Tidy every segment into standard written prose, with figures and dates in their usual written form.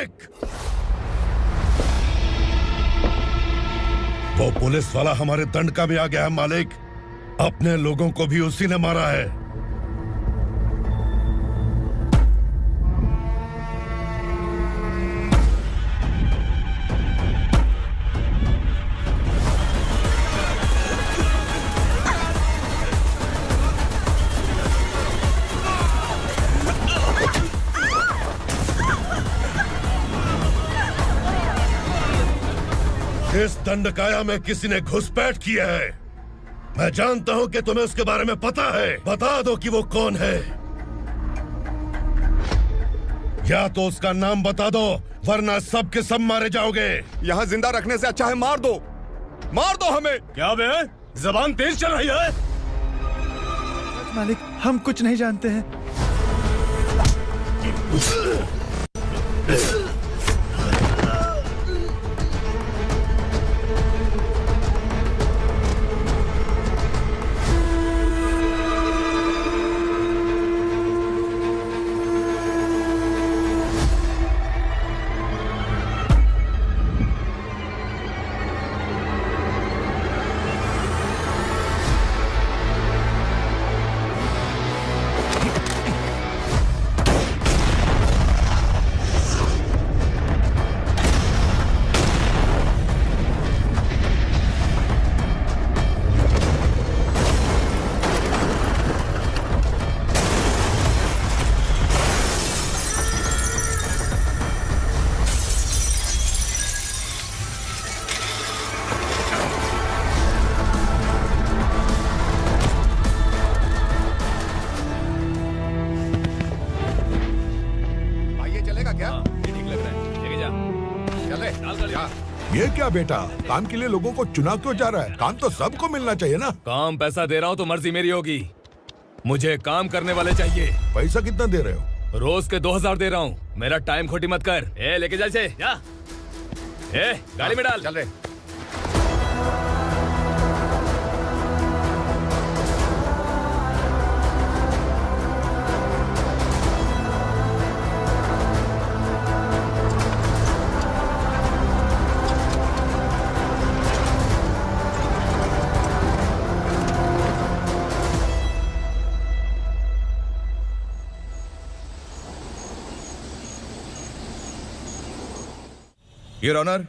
मालिक। वो पुलिस वाला हमारे दंड का भी आ गया है मालिक। अपने लोगों को भी उसी ने मारा है। इस दंडकाया में किसी ने घुसपैठ किया है। मैं जानता हूं कि तुम्हें उसके बारे में पता है। बता दो कि वो कौन है, या तो उसका नाम बता दो, वरना सब के सब मारे जाओगे। यहाँ जिंदा रखने से अच्छा है मार दो हमें। क्या बे, जबान तेज चल रही है? मालिक, हम कुछ नहीं जानते हैं। ये क्या बेटा, काम के लिए लोगों को चुना क्यों जा रहा है? काम तो सबको मिलना चाहिए ना। काम पैसा दे रहा हूँ तो मर्जी मेरी होगी। मुझे काम करने वाले चाहिए। पैसा कितना दे रहे हो? रोज के 2000 दे रहा हूँ। मेरा टाइम खोटी मत कर। लेके जा इसे, जा। गाड़ी में डाल। चल रहे। योर ऑनर,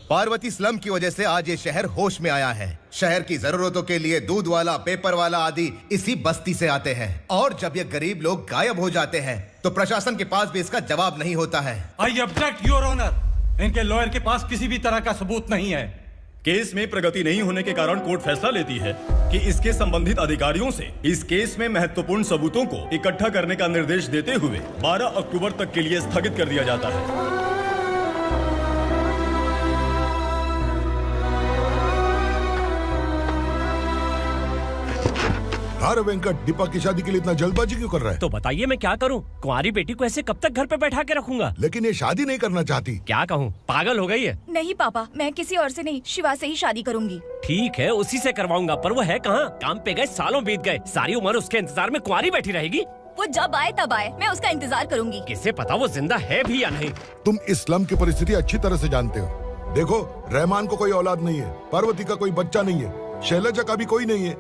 पार्वती स्लम की वजह से आज ये शहर होश में आया है। शहर की जरूरतों के लिए दूध वाला, पेपर वाला आदि इसी बस्ती से आते हैं, और जब ये गरीब लोग गायब हो जाते हैं तो प्रशासन के पास भी इसका जवाब नहीं होता है। I object your honour. इनके लॉयर के पास किसी भी तरह का सबूत नहीं है। केस में प्रगति नहीं होने के कारण कोर्ट फैसला लेती है कि इसके संबंधित अधिकारियों से इस केस में महत्वपूर्ण सबूतों को इकट्ठा करने का निर्देश देते हुए 12 अक्टूबर तक के लिए स्थगित कर दिया जाता है। अरे वेंकट, दीपा की शादी के लिए इतना जल्दबाजी क्यों कर रहा है? तो बताइए मैं क्या करूं? कुंवारी बेटी को ऐसे कब तक घर पे बैठा के रखूंगा? लेकिन ये शादी नहीं करना चाहती। क्या कहूं, पागल हो गई है? नहीं पापा, मैं किसी और से नहीं, शिवा से ही शादी करूंगी। ठीक है, उसी से करवाऊंगा, पर वो है कहाँ? काम पे गए सालों बीत गए, सारी उम्र उसके इंतजार में कुंवारी बैठी रहेगी। वो जब आए तब आए, मैं उसका इंतजार करूंगी। किसे पता वो जिंदा है भी या नहीं। तुम इस्लाम की परिस्थिति अच्छी तरह से जानते हो। देखो, रहमान को कोई औलाद नहीं है, पार्वती का कोई बच्चा नहीं है, शैलजा का भी कोई नहीं है।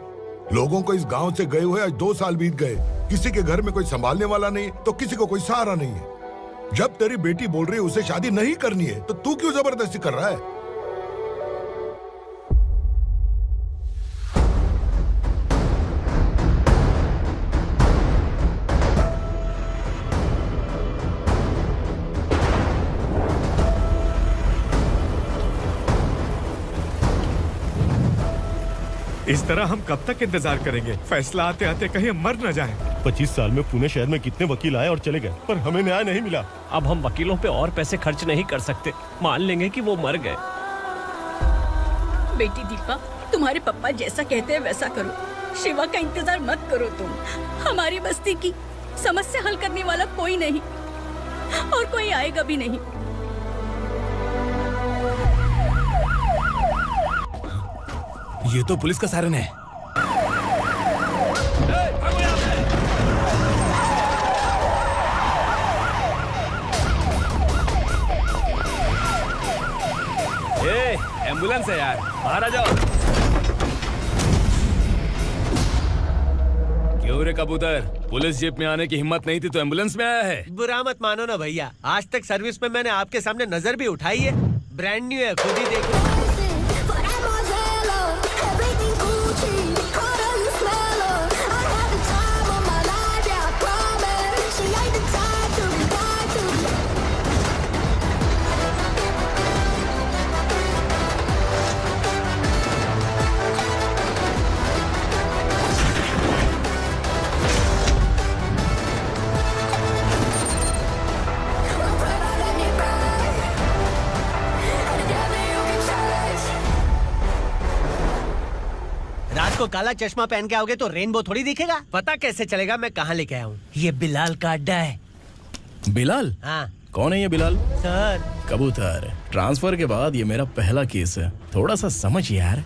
लोगों को इस गांव से गए हुए आज 2 साल बीत गए। किसी के घर में कोई संभालने वाला नहीं, तो किसी को कोई सहारा नहीं है। जब तेरी बेटी बोल रही है उसे शादी नहीं करनी है, तो तू क्यों जबरदस्ती कर रहा है? इस तरह हम कब तक इंतजार करेंगे? फैसला आते आते कहीं हम मर न जाएं। 25 साल में पुणे शहर में कितने वकील आए और चले गए, पर हमें न्याय नहीं मिला। अब हम वकीलों पे और पैसे खर्च नहीं कर सकते। मान लेंगे कि वो मर गए। बेटी दीपा, तुम्हारे पापा जैसा कहते हैं वैसा करो। शिवा का इंतजार मत करो तुम। हमारी बस्ती की समस्या हल करने वाला कोई नहीं, और कोई आएगा भी नहीं। ये तो पुलिस का सायरन है। एम्बुलेंस है यार, बाहर आ जाओ। क्यों रे कबूतर, पुलिस जीप में आने की हिम्मत नहीं थी तो एम्बुलेंस में आया है? बुरा मत मानो ना भैया, आज तक सर्विस में मैंने आपके सामने नजर भी उठाई है। ब्रांड न्यू है, खुद ही देखो। को काला चश्मा पहन के आओगे तो रेनबो थोड़ी दिखेगा। पता कैसे चलेगा मैं कहाँ लेके आया हूँ? ये बिलाल का अड्डा है। बिलाल? हाँ। कौन है ये बिलाल? सर कबूतर, ट्रांसफर के बाद ये मेरा पहला केस है, थोड़ा सा समझ यार।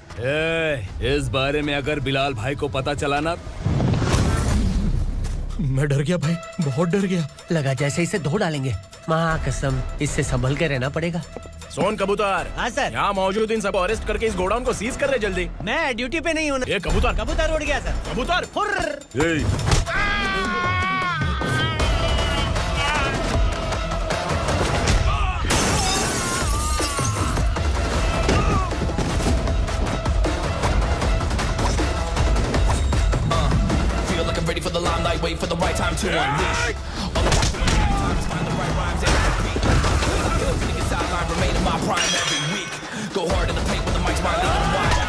इस बारे में अगर बिलाल भाई को पता चला ना, मैं डर गया भाई, बहुत डर गया। लगा जैसे इसे धो डालेंगे। माँ कसम, इससे संभल के रहना पड़ेगा। सोन कबूतर। हाँ सर। यहाँ मौजूद इन सबको अरेस्ट करके इस गोडाउन को सीज कर रहे जल्दी। मैं ड्यूटी पे नहीं हूँ। ये कबूतर। कबूतर उड़ गया सर। कबूतर। Feel like I'm ready for the limelight, wait for the right time to unleash. All the times find the right rhymes and repeat. Niggas sideline remain in my prime every week. Go hard in the paint when the mic's my legal wide.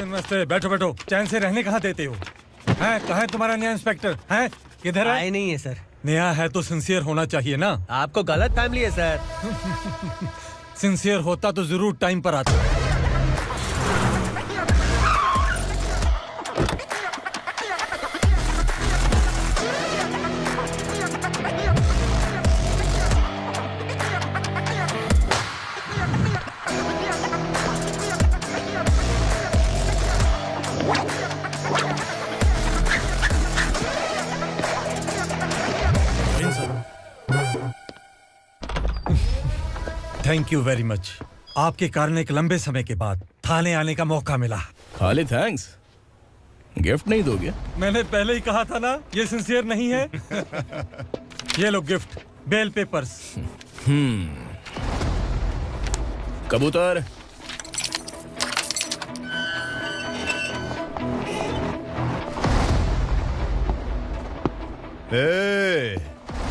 नमस्ते, बैठो बैठो। चैन से रहने कहाँ देते हो? हैं, कहाँ है तुम्हारा नया इंस्पेक्टर? हैं, किधर है? आए नहीं है सर। नया है तो सिंसियर होना चाहिए ना। आपको गलत फैमिली है सर। सिंसियर होता तो जरूर टाइम पर आता। Thank you very much. आपके कारण एक लंबे समय के बाद थाने आने का मौका मिला। खाली थैंक्स, गिफ्ट नहीं दोगे? मैंने पहले ही कहा था ना, ये सिंसियर नहीं है। ये लो गिफ्ट, बेल पेपर्स। कबूतर,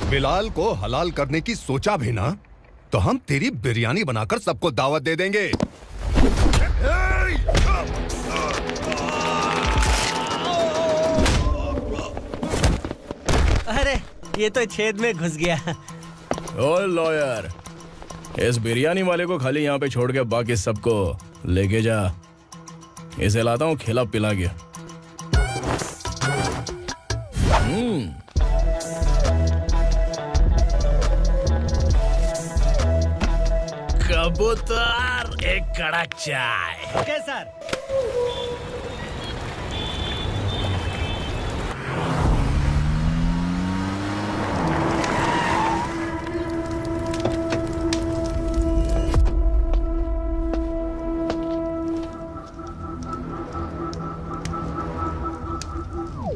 बिलाल को हलाल करने की सोचा भी ना, तो हम तेरी बिरयानी बनाकर सबको दावत दे देंगे। अरे ये तो छेद में घुस गया। ओ लॉयर, इस बिरयानी वाले को खाली यहाँ पे छोड़ के बाकी सबको लेके जा। इसे लाता हूँ खिला पिला के। कबूतर, एक कड़क चाय। Okay sir.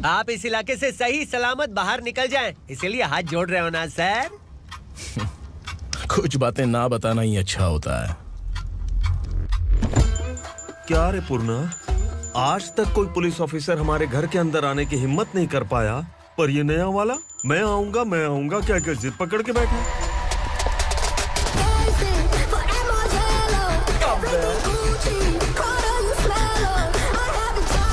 आप इस इलाके से सही सलामत बाहर निकल जाएं, इसीलिए हाथ जोड़ रहे हो ना सर? कुछ बातें ना बताना ही अच्छा होता है। क्या रे पूर्णा, आज तक कोई पुलिस ऑफिसर हमारे घर के अंदर आने की हिम्मत नहीं कर पाया, पर ये नया वाला मैं आऊंगा क्या क्या जिद पकड़ के बैठा।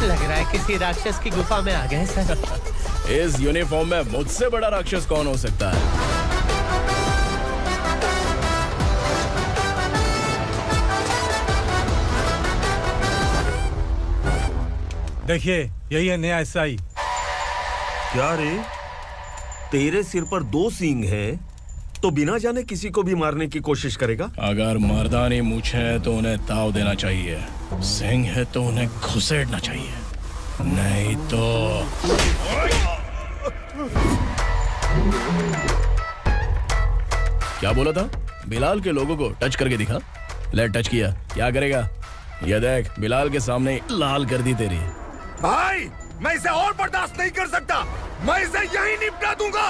लग रहा है किसी राक्षस की गुफा में आ गए सर। इस यूनिफॉर्म में मुझसे बड़ा राक्षस कौन हो सकता है? देखिए, यही है नया एसआई। क्या रे, तेरे सिर पर 2 सींग हैं, तो बिना जाने किसी को भी मारने की कोशिश करेगा? अगर मर्दानी मूंछ है तो उन्हें ताव देना चाहिए, सिंह है तो उन्हें घुसेड़ना चाहिए, नहीं तो। क्या बोला था? बिलाल के लोगों को टच करके दिखा। ले टच किया, क्या करेगा? ये देख, बिलाल के सामने लाल कर दी तेरी। भाई, मैं इसे और बर्दाश्त नहीं कर सकता, मैं इसे यहीं निपटा दूंगा।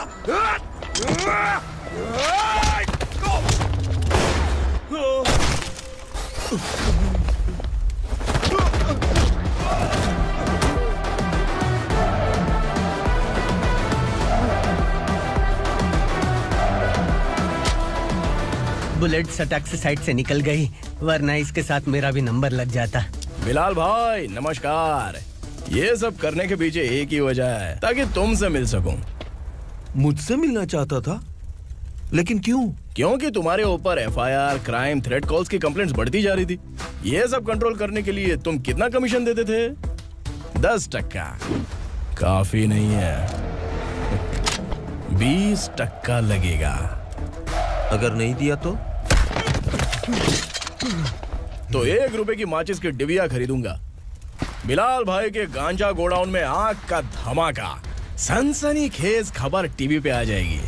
बुलेट सटक से साइड से निकल गई, वरना इसके साथ मेरा भी नंबर लग जाता। बिलाल भाई नमस्कार। ये सब करने के पीछे एक ही वजह है, ताकि तुमसे मिल सकूं। मुझसे मिलना चाहता था? लेकिन क्यों? क्योंकि तुम्हारे ऊपर एफआईआर, क्राइम, थ्रेट कॉल्स की कंप्लेंट्स बढ़ती जा रही थी। ये सब कंट्रोल करने के लिए तुम कितना कमीशन देते थे? 10%। काफी नहीं है, 20% लगेगा। अगर नहीं दिया तो 1 रुपए की माचिस की डिबिया खरीदूंगा। बिलाल भाई के गांजा गोडाउन में आग का धमाका, सनसनीखेज खबर टीवी पे आ जाएगी।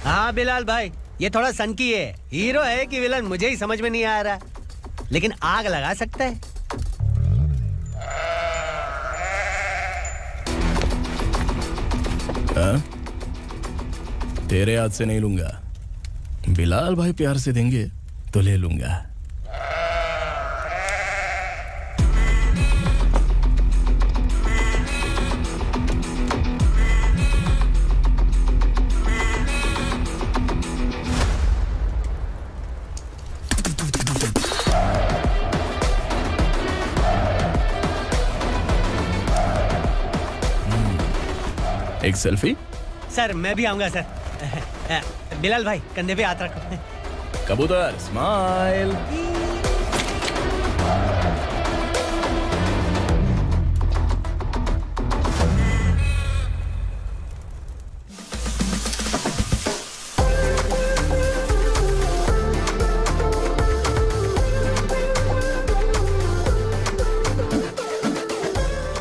हाँ बिलाल भाई, ये थोड़ा सनकी है, हीरो है कि विलन मुझे ही समझ में नहीं आ रहा, लेकिन आग लगा सकता है। तेरे हाथ से नहीं लूंगा, बिलाल भाई प्यार से देंगे तो ले लूंगा। एक सेल्फी? सर मैं भी आऊंगा सर। बिलाल भाई कंधे पे हाथ रखो। कबूतर स्माइल।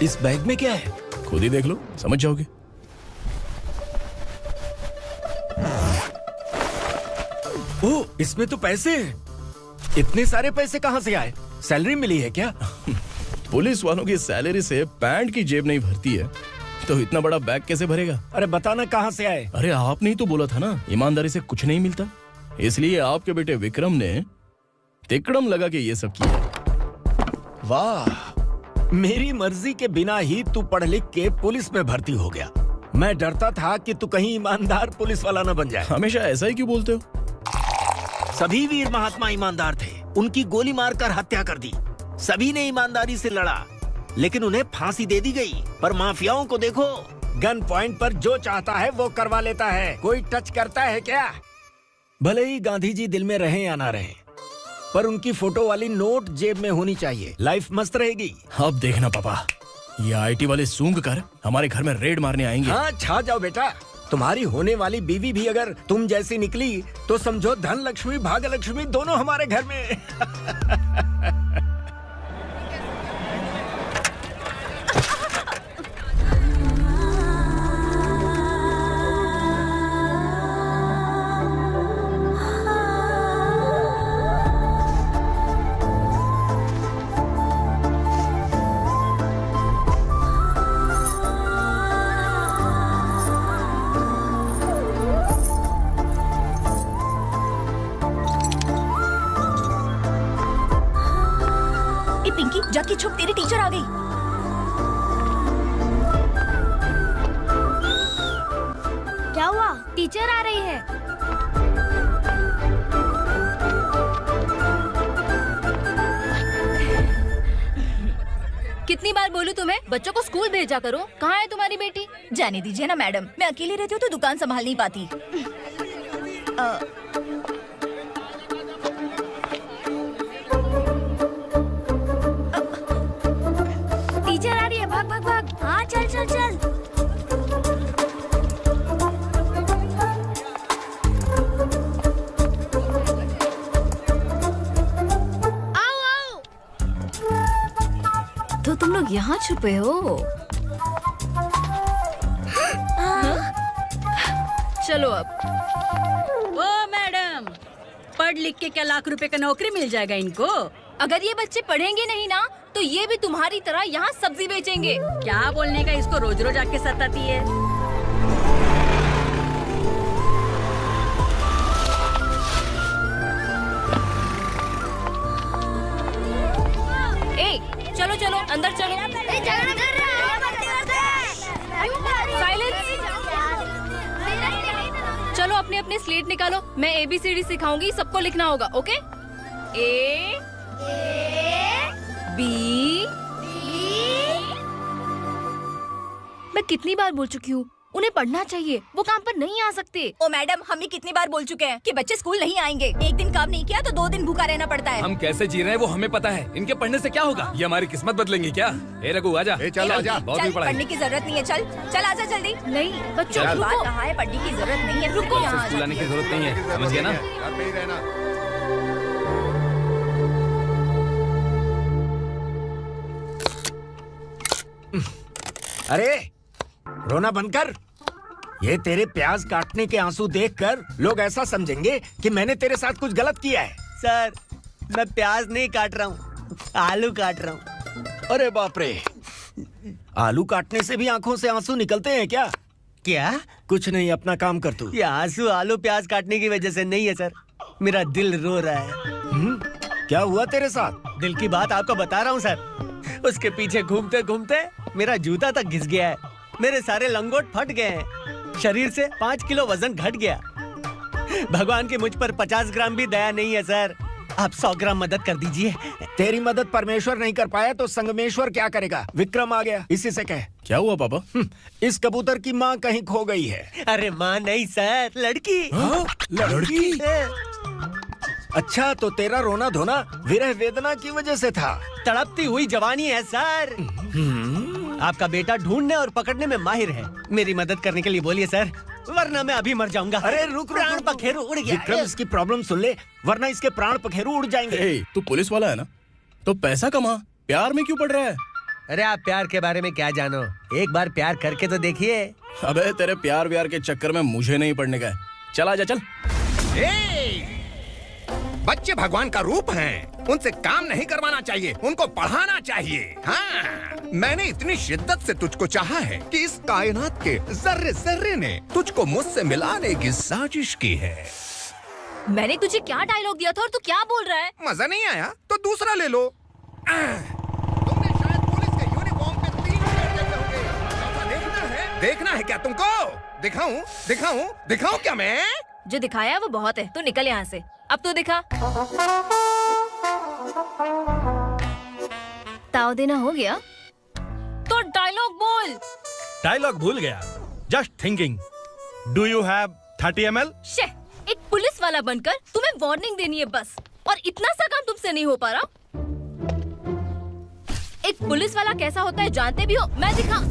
इस बैग में क्या है? खुद ही देख लो, समझ जाओगे। ओह, इसमें तो पैसे हैं। इतने सारे पैसे कहाँ से आए? सैलरी मिली है क्या? पुलिस वालों की सैलरी से पैंट की जेब नहीं भरती है, तो इतना बड़ा बैग कैसे भरेगा? अरे बताना कहाँ से आए? अरे आपने ही तो बोला था ना, ईमानदारी से कुछ नहीं मिलता, इसलिए आपके बेटे विक्रम ने तिकड़म लगा के ये सब किया। वाह, मेरी मर्जी के बिना ही तू पढ़ लिख के पुलिस में भर्ती हो गया। मैं डरता था कि तू कहीं ईमानदार पुलिस वाला न बन जाए। हमेशा ऐसा ही क्यों बोलते हो? सभी वीर महात्मा ईमानदार थे, उनकी गोली मारकर हत्या कर दी। सभी ने ईमानदारी से लड़ा, लेकिन उन्हें फांसी दे दी गई। पर माफियाओं को देखो, गन पॉइंट पर जो चाहता है वो करवा लेता है। कोई टच करता है क्या? भले ही गांधी जी दिल में रहे या ना रहे, पर उनकी फोटो वाली नोट जेब में होनी चाहिए। लाइफ मस्त रहेगी। अब देखना पापा, ये आईटी वाले सूंघ कर हमारे घर में रेड मारने आएंगे। हाँ, छा जाओ बेटा। तुम्हारी होने वाली बीवी भी अगर तुम जैसी निकली तो समझो धन लक्ष्मी भाग्य लक्ष्मी दोनों हमारे घर में। जाके छुप, तेरी टीचर आ गई। क्या हुआ? टीचर आ रही है। कितनी बार बोलूं तुम्हें, बच्चों को स्कूल भेजा करो। कहाँ है तुम्हारी बेटी? जाने दीजिए ना मैडम, मैं अकेली रहती हूँ तो दुकान संभाल नहीं पाती। टीचर आ रही है, भाग भाग भाग। हाँ चल चल चल। तो तुम लोग यहाँ छुपे हो? चलो अब। ओ मैडम, पढ़ लिख के क्या लाख रुपए का नौकरी मिल जाएगा इनको? अगर ये बच्चे पढ़ेंगे नहीं ना तो ये भी तुम्हारी तरह यहाँ सब्जी बेचेंगे। क्या बोलने का, इसको रोज रोज आके सताती है। ए, चलो चलो अंदर चलो। चलो अपने अपने स्लेट निकालो, मैं ABCD सिखाऊंगी, सबको लिखना होगा। ओके? A B। मैं कितनी बार बोल चुकी हूँ, उन्हें पढ़ना चाहिए, वो काम पर नहीं आ सकते। ओ मैडम, हम भी कितनी बार बोल चुके हैं कि बच्चे स्कूल नहीं आएंगे। एक दिन काम नहीं किया तो 2 दिन भूखा रहना पड़ता है। हम कैसे जी रहे हैं वो हमें पता है, इनके पढ़ने से क्या होगा? ये हमारी किस्मत बदलेंगे क्या? ए रघु आजा। चल आजा, बहुत भी पढ़ाई। पढ़ने की जरूरत नहीं है, चल चल आजा जल्दी। नहीं बच्चों, बात कहाँ है, पढ़ने की जरूरत नहीं है, रुको। स्कूल आने की जरूरत नहीं है, समझ गया ना? घर पे ही रहना। अरे रोना बंद कर। ये तेरे प्याज काटने के आंसू देखकर लोग ऐसा समझेंगे कि मैंने तेरे साथ कुछ गलत किया है। सर, मैं प्याज नहीं काट रहा हूँ, आलू काट रहा हूँ। अरे बाप रे, आलू काटने से भी आंखों से आंसू निकलते हैं क्या? क्या? कुछ नहीं, अपना काम कर तू। ये आंसू आलू प्याज काटने की वजह से नहीं है सर, मेरा दिल रो रहा है। क्या हुआ तेरे साथ? दिल की बात आपको बता रहा हूँ सर। उसके पीछे घूमते घूमते मेरा जूता तक घिस गया है, मेरे सारे लंगोट फट गए हैं, शरीर से 5 किलो वजन घट गया। भगवान की मुझ पर 50 ग्राम भी दया नहीं है सर, आप 100 ग्राम मदद कर दीजिए। तेरी मदद परमेश्वर नहीं कर पाया तो संगमेश्वर क्या करेगा? विक्रम आ गया, इसी से कह। क्या हुआ पापा? इस कबूतर की माँ कहीं खो गई है। अरे माँ नहीं सर, लड़की। लड़की? अच्छा, तो तेरा रोना धोना विरह वेदना की वजह से था। तड़पती हुई जवानी है सर। आपका बेटा ढूंढने और पकड़ने में माहिर है, मेरी मदद करने के लिए बोलिए सर, वरना मैं अभी मर जाऊंगा। अरे रुक, प्राण पखेरु उड़ गया। विक्रम, इसकी प्रॉब्लम सुन ले, वरना इसके प्राण पखेरु उड़ जाएंगे। तू पुलिस वाला है ना, तो पैसा कमा, प्यार में क्यों पड़ रहा है? अरे आप प्यार के बारे में क्या जानो, एक बार प्यार करके तो देखिए। अबे तेरे प्यार व्यार के चक्कर में मुझे नहीं पड़ने का है, चल आजा चल। बच्चे भगवान का रूप हैं, उनसे काम नहीं करवाना चाहिए, उनको पढ़ाना चाहिए। हाँ, मैंने इतनी शिद्दत से तुझको चाहा है कि इस कायनात के जर्रे जर्रे ने तुझको मुझसे मिलाने की साजिश की है। मैंने तुझे क्या डायलॉग दिया था और तू क्या बोल रहा है? मजा नहीं आया तो दूसरा ले लो। तुमने शायद पुलिस के यूनिफॉर्म पे 3 शेर देखे होंगे। देखना है क्या तुमको? दिखाऊं दिखाऊं दिखाऊं क्या मैं? जो दिखाया है वो बहुत है, तू निकल यहाँ से। अब तो दिखा। ताव देना हो गया तो डायलॉग बोल। डायलॉग भूल गया। Just thinking, do you have 30 ml? एक पुलिस वाला बनकर तुम्हें वार्निंग देनी है बस, और इतना सा काम तुमसे नहीं हो पा रहा। एक पुलिस वाला कैसा होता है जानते भी हो, मैं दिखा।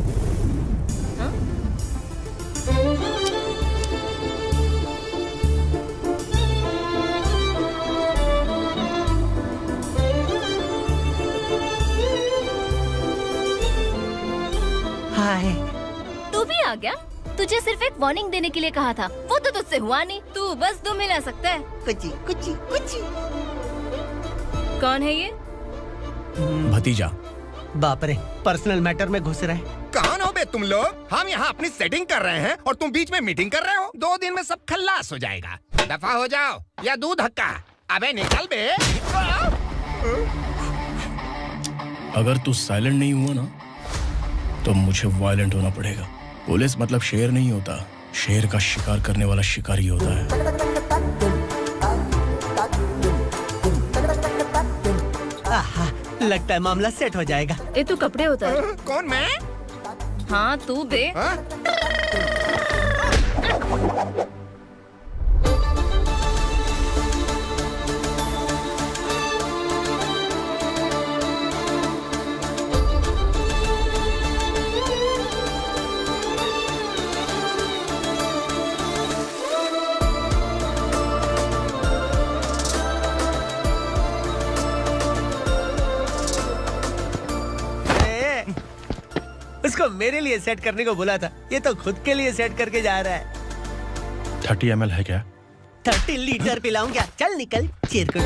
हाय, तू भी आ गया? तुझे सिर्फ एक वार्निंग देने के लिए कहा था, वो तो तुझसे हुआ नहीं। तू बस 2 मिला सकता है। कुची कुची कुची। कौन है ये? भतीजा। बाप रे, पर्सनल मैटर में घुस रहे। कौन हो बे तुम लोग? हम यहाँ अपनी सेटिंग कर रहे हैं और तुम बीच में मीटिंग कर रहे हो। 2 दिन में सब खल्लास हो जाएगा। दफा हो जाओ या दूध हक्का। अबे निकल बे। अगर तू साइलेंट नहीं हुआ ना तो मुझे वायलेंट होना पड़ेगा। पुलिस मतलब शेर नहीं होता, शेर का शिकार करने वाला शिकारी होता है। आहा, लगता है मामला सेट हो जाएगा। ये तो कपड़े होता है। कौन मैं? हाँ तू बे। उसको मेरे लिए सेट करने को बोला था, ये तो खुद के लिए सेट करके जा रहा है। 30 ml है क्या? 30 लीटर पिलाऊं क्या? चल निकल चिरकुट।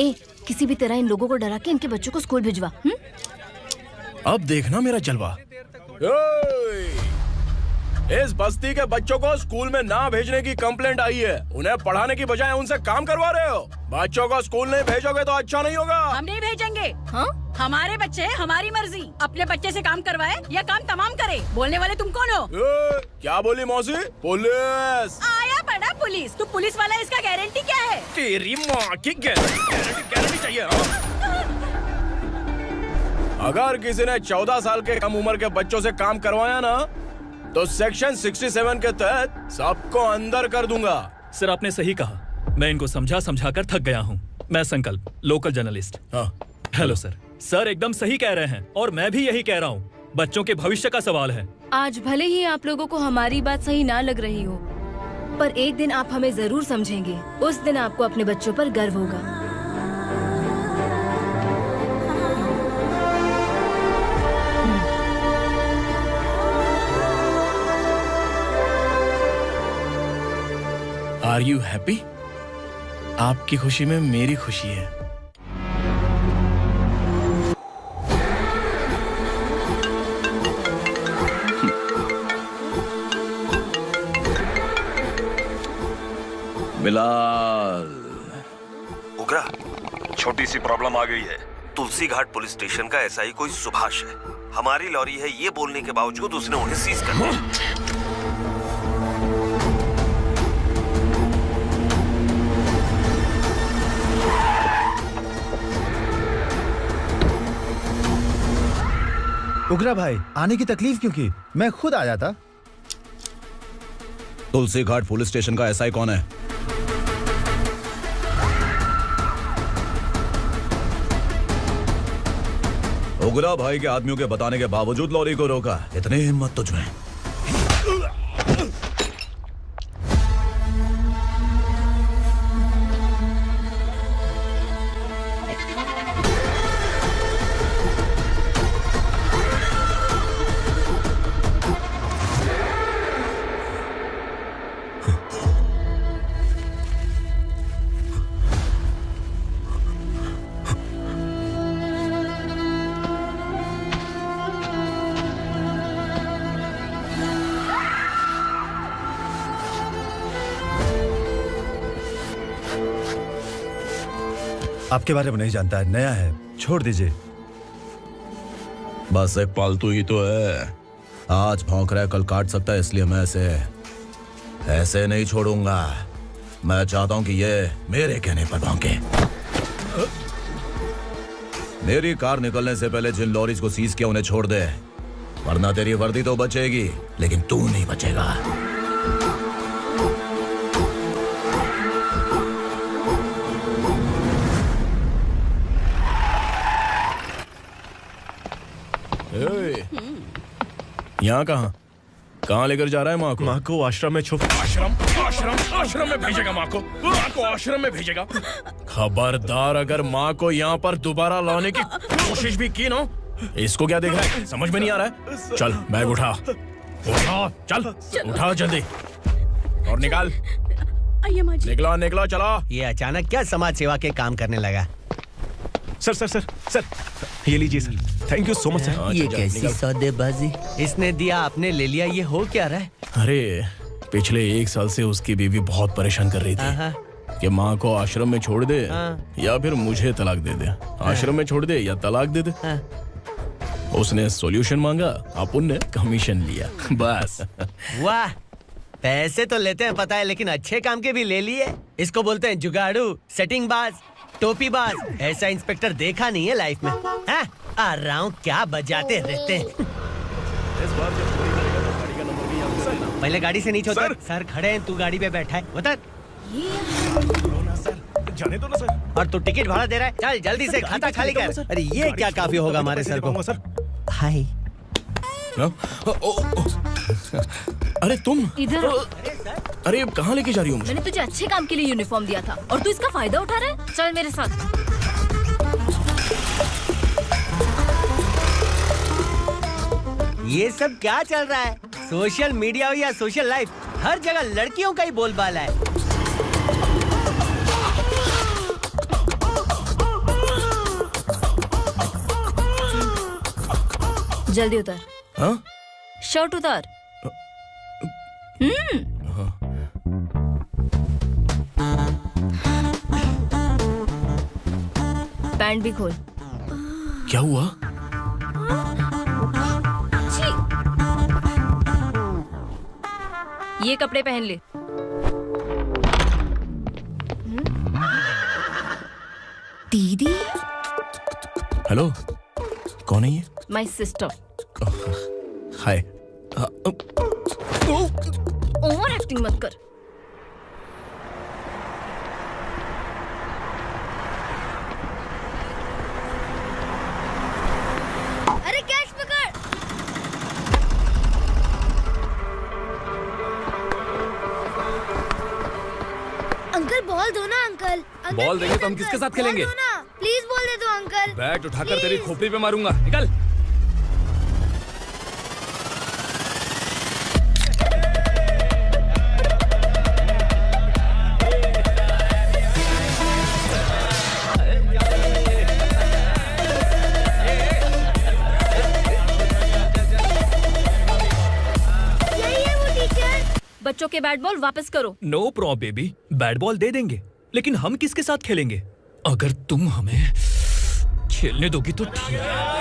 ए, किसी भी तरह इन लोगों को डरा के इनके बच्चों को स्कूल भिजवा। अब देखना मेरा जलवा। इस बस्ती के बच्चों को स्कूल में ना भेजने की कंप्लेंट आई है। उन्हें पढ़ाने की बजाय उनसे काम करवा रहे हो। बच्चों को स्कूल नहीं भेजोगे तो अच्छा नहीं होगा। हम नहीं भेजेंगे। हाँ? हमारे बच्चे हैं, हमारी मर्जी। अपने बच्चे से काम करवाए या काम तमाम करे। बोलने वाले तुम कौन हो? क्या बोली मौसी? पुलिस आया बड़ा पुलिस। तू पुलिस वाला, इसका गारंटी क्या है? तेरी माँ की गारंटी चाहिए। अगर किसी ने 14 साल के कम उम्र के बच्चों से काम करवाया ना तो सेक्शन 67 के तहत सबको अंदर कर दूंगा। सर आपने सही कहा। मैं इनको समझा कर थक गया हूँ। मैं संकल्प, local journalist. Hello sir. Sir एकदम सही कह रहे हैं और मैं भी यही कह रहा हूँ। बच्चों के भविष्य का सवाल है। आज भले ही आप लोगों को हमारी बात सही ना लग रही हो, पर एक दिन आप हमें जरूर समझेंगे। उस दिन आपको अपने बच्चों पर गर्व होगा। Are you happy? आपकी खुशी में मेरी खुशी है। बिलाल। उग्रा, छोटी सी प्रॉब्लम आ गई है। तुलसी घाट पुलिस स्टेशन का एसआई कोई सुभाष है। हमारी लॉरी है ये बोलने के बावजूद उसने उन्हें सीज कर दिया। उग्रा भाई, आने की तकलीफ क्यों की? मैं खुद आ जाता। तुलसी घाट पुलिस स्टेशन का एसआई कौन है? उग्रा भाई के आदमियों के बताने के बावजूद लॉरी को रोका। इतनी हिम्मत तुझमें? आपके बारे में नहीं जानता है, नया है, छोड़ दीजिए। बस एक पालतू ही तो है। आज भौंक रहा है, कल काट सकता है, इसलिए मैं ऐसे नहीं छोड़ूंगा। मैं चाहता हूं कि ये मेरे कहने पर भौंके। मेरी कार निकलने से पहले जिन लॉरीज को सीज किया उन्हें छोड़ दे, वरना तेरी वर्दी तो बचेगी लेकिन तू नहीं बचेगा। यहाँ कहाँ लेकर जा रहा है माँ को? माँ को आश्रम में छुप। आश्रम में भेजेगा माँ को? माँ को आश्रम में भेजेगा? खबरदार, अगर माँ को यहाँ पर दोबारा लाने की कोशिश भी की ना, इसको क्या देख रहा है? समझ में नहीं आ रहा है? चल बैग उठा, चल उठा जल्दी और निकाल। निकला चला। ये अचानक क्या समाज सेवा के काम करने लगा? सर सर सर सर ये लीजिए sir, thank you so much sir. ये कैसी सौदेबाजी? इसने दिया आपने ले लिया, ये हो क्या रहा है? अरे पिछले 1 साल से उसकी बीवी बहुत परेशान कर रही थी कि माँ को आश्रम में छोड़ दे या फिर मुझे तलाक दे दे, आश्रम में छोड़ दे या तलाक दे दे। उसने सॉल्यूशन मांगा, अपन ने कमीशन लिया, बस। वाह, पैसे तो लेते हैं पता है, लेकिन अच्छे काम के भी ले लिए। इसको बोलते हैं जुगाड़ू, सेटिंग बाज, टोपी बाज। ऐसा इंस्पेक्टर देखा नहीं है लाइफ में। हाँ? आ रहा हूँ, क्या बजाते रहते हैं। पहले गाड़ी से नीचे उतर। सर खड़े हैं, तू गाड़ी पे बैठा है, उतर। जाने दो ना सर। और तू टिकट भाड़ा दे रहा है, चल जल्दी से खाता खाली कर। अरे ये क्या काफी होगा हमारे सर को। हाय। अरे तुम इधर। अरे कहाँ लेके जा रही हो मुझे? मैंने तुझे अच्छे काम के लिए यूनिफॉर्म दिया था और तू इसका फायदा उठा रहा है। चल मेरे साथ। ये सब क्या चल रहा है? सोशल मीडिया हो या सोशल लाइफ, हर जगह लड़कियों का ही बोलबाला है। जल्दी उतर। हाँ? शर्ट उतार। पैंट भी खोल। क्या हुआ? ये कपड़े पहन ले। दीदी। हेलो, कौन है ये? My sister. Hi. Over acting मत कर। अरे कैच पकड़। अंकल बॉल दो ना अंकल। बॉल देंगे तो हम किसके साथ खेलेंगे? प्लीज बॉल दे दो अंकल। बैट उठाकर तेरी खोपड़ी पे मारूंगा, निकल। बच्चों के बैट बॉल वापस करो। No problem baby, bat ball दे देंगे, लेकिन हम किसके साथ खेलेंगे? अगर तुम हमें खेलने दोगी तो ठीक है।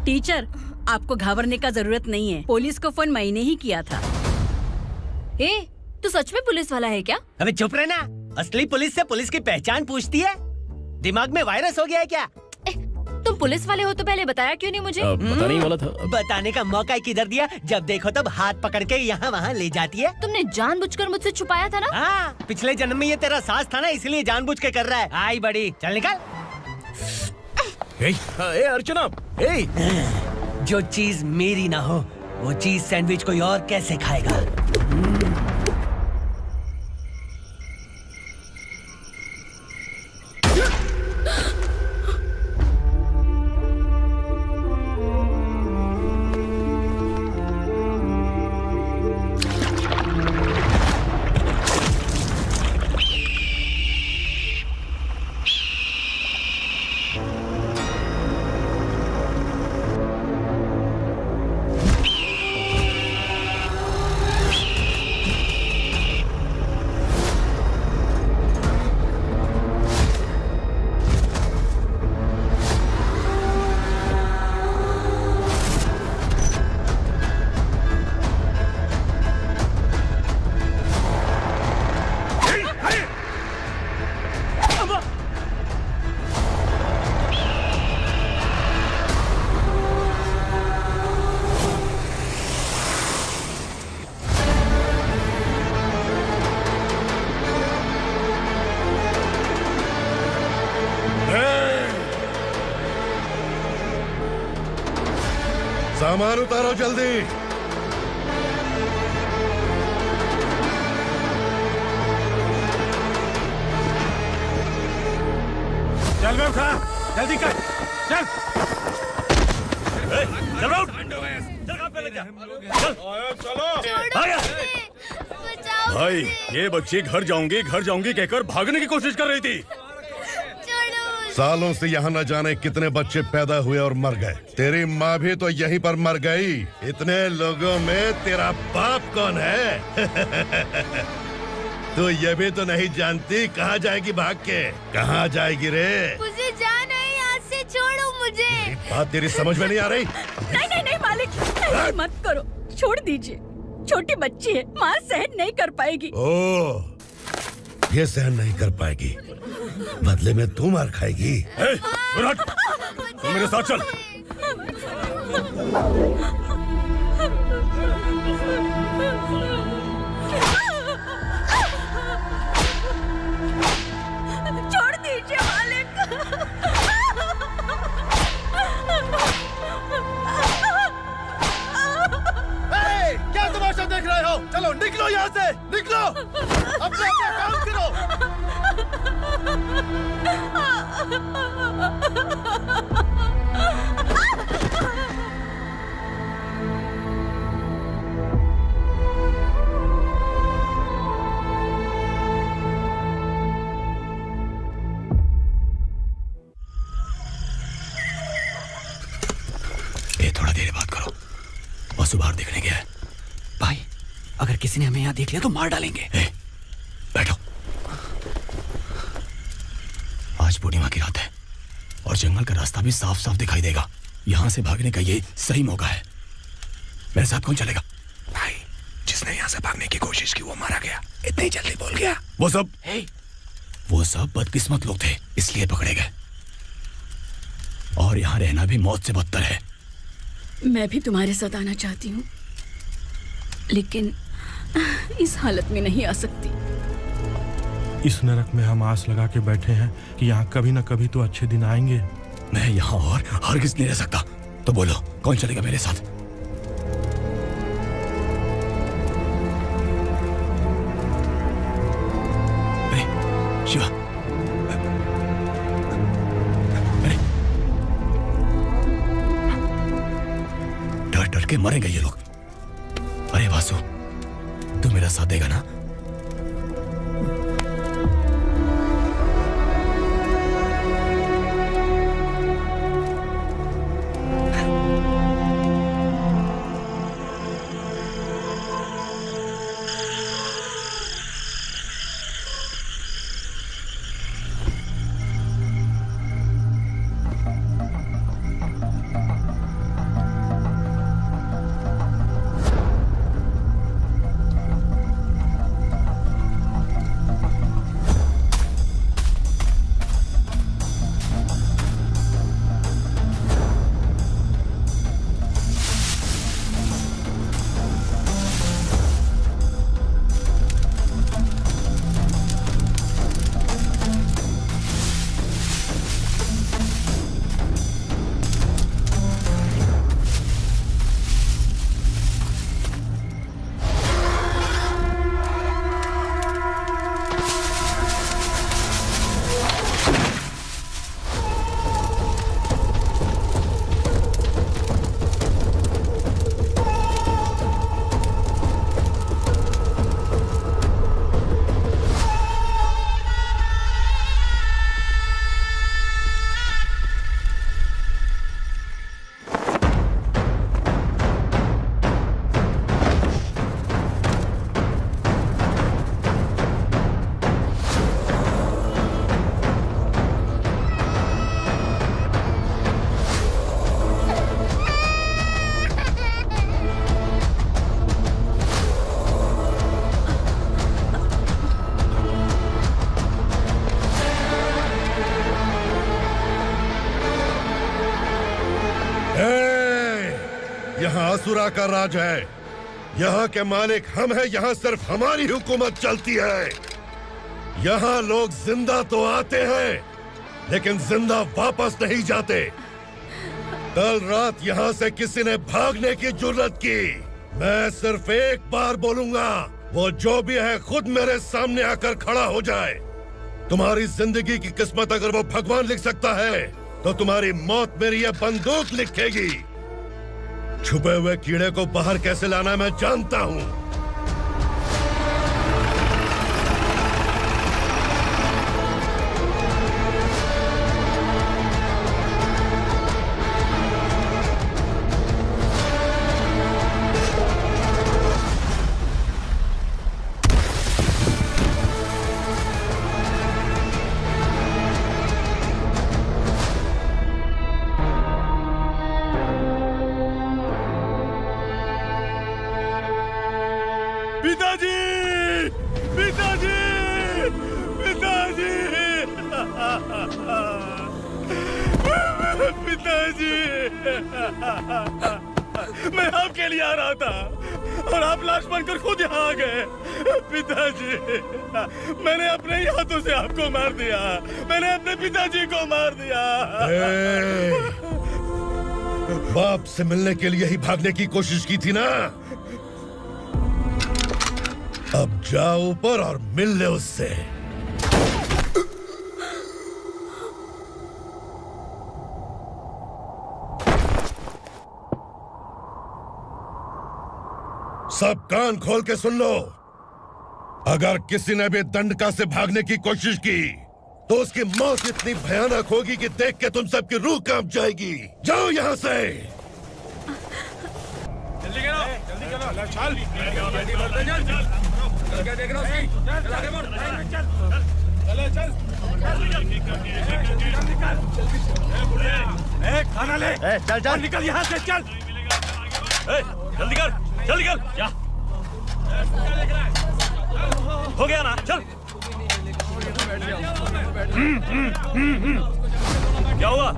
टीचर, आपको घबराने का जरूरत नहीं है। पुलिस को फोन मैंने ही किया था। ए, तू सच में पुलिस वाला है क्या? अबे चुप रहना। असली पुलिस से पुलिस की पहचान पूछती है? दिमाग में वायरस हो गया है क्या? तुम पुलिस वाले हो तो पहले बताया क्यों नहीं मुझे? बताने ही वाला था। बताने का मौका किधर दिया? जब देखो तब हाथ पकड़ के यहाँ वहाँ ले जाती है। तुमने जानबूझकर मुझसे छुपाया था ना? हाँ, पिछले जन्म में ये तेरा सास था ना, इसलिए जानबूझ के कर रहा है। आई बड़ी, चल निकल। ए अर्चना, जो चीज मेरी ना हो वो चीज सैंडविच कोई और कैसे खाएगा? सामान उतारो जल्दी। चल बे उठा, जल्दी कर, चल। चल उठ, चल पे लग जा, चलो। भाई ये बच्ची घर जाऊंगी कहकर भागने की कोशिश कर रही थी। सालों से यहाँ न जाने कितने बच्चे पैदा हुए और मर गए। तेरी माँ भी तो यहीं पर मर गई। इतने लोगों में तेरा बाप कौन है? तो ये भी तो नहीं जानती कहाँ जाएगी भाग के? कहाँ जाएगी रे? मुझे जाना है, यहाँ से छोड़ो मुझे। बात तेरी समझ में नहीं आ रही? नहीं मालिक, ऐसे मत करो, छोड़ दीजिए। छोटी बच्ची है, माँ सहन नहीं कर पाएगी। ओह, ये सहन नहीं कर पाएगी, बदले में तू मार खाएगी। विराट, तू मेरे साथ चल। छोड़ दीजिए मालिक। क्या तमाशा देख रहे हो? चलो निकलो यहाँ से, निकलो। अपना काम करो। थोड़ा देर बात करो। बसु बाहर देखने गया है। भाई, अगर किसी ने हमें यहाँ देख लिया तो मार डालेंगे। बैठो। आज पूर्णिमा की रात है और जंगल का रास्ता भी साफ साफ दिखाई देगा। यहाँ से भागने का ये सही मौका है। मेरे साथ कौन चलेगा? भाई, जिसने यहाँ से भागने की कोशिश की वो मारा गया। इतनी जल्दी बोल गया। वो सब बदकिस्मत लोग थे, इसलिए पकड़े गए। और यहाँ रहना भी मौत से बदतर है। मैं भी तुम्हारे साथ आना चाहती हूँ, लेकिन इस हालत में नहीं आ सकती। इस नरक में हम आस लगा के बैठे हैं कि यहाँ कभी न कभी तो अच्छे दिन आएंगे। मैं यहाँ और हरगिज़ नहीं रह सकता। तो बोलो, कौन चलेगा मेरे साथ? शिवा, डर डर के मरेंगे ये लोग। अरे वासु, तू मेरा साथ देगा ना? आसुरा का राज है। यहाँ के मालिक हम हैं, यहाँ सिर्फ हमारी हुकूमत चलती है। यहाँ लोग जिंदा तो आते हैं लेकिन जिंदा वापस नहीं जाते। कल रात यहाँ से किसी ने भागने की जुर्रत की, मैं सिर्फ एक बार बोलूंगा, वो जो भी है खुद मेरे सामने आकर खड़ा हो जाए। तुम्हारी जिंदगी की किस्मत अगर वो भगवान लिख सकता है तो तुम्हारी मौत मेरी ये बंदूक लिखेगी। छुपे हुए कीड़े को बाहर कैसे लाना मैं जानता हूँ। मैं आपके लिए आ रहा था और आप लाश बनकर खुद यहाँ आ गए। पिताजी, मैंने अपने ही हाथों से आपको मार दिया। मैंने अपने पिताजी को मार दिया। बाप से मिलने के लिए ही भागने की कोशिश की थी ना? अब जाओ ऊपर और मिल ले उससे। सब कान खोल के सुन लो। अगर किसी ने भी दंडका से भागने की कोशिश की तो उसकी मौत इतनी भयानक होगी कि देख के तुम सबकी रूह कांप जाएगी। जाओ यहाँ से। जल्दी करो, जल्दी करो। चल, क्या देख रहा हूँ? चल आगे बढ़, चल, चल, खाना ले। चल चल निकल यहाँ से, चल। जल्दी कर, जल्दी कर। क्या हो गया ना? चल। क्या हुआ?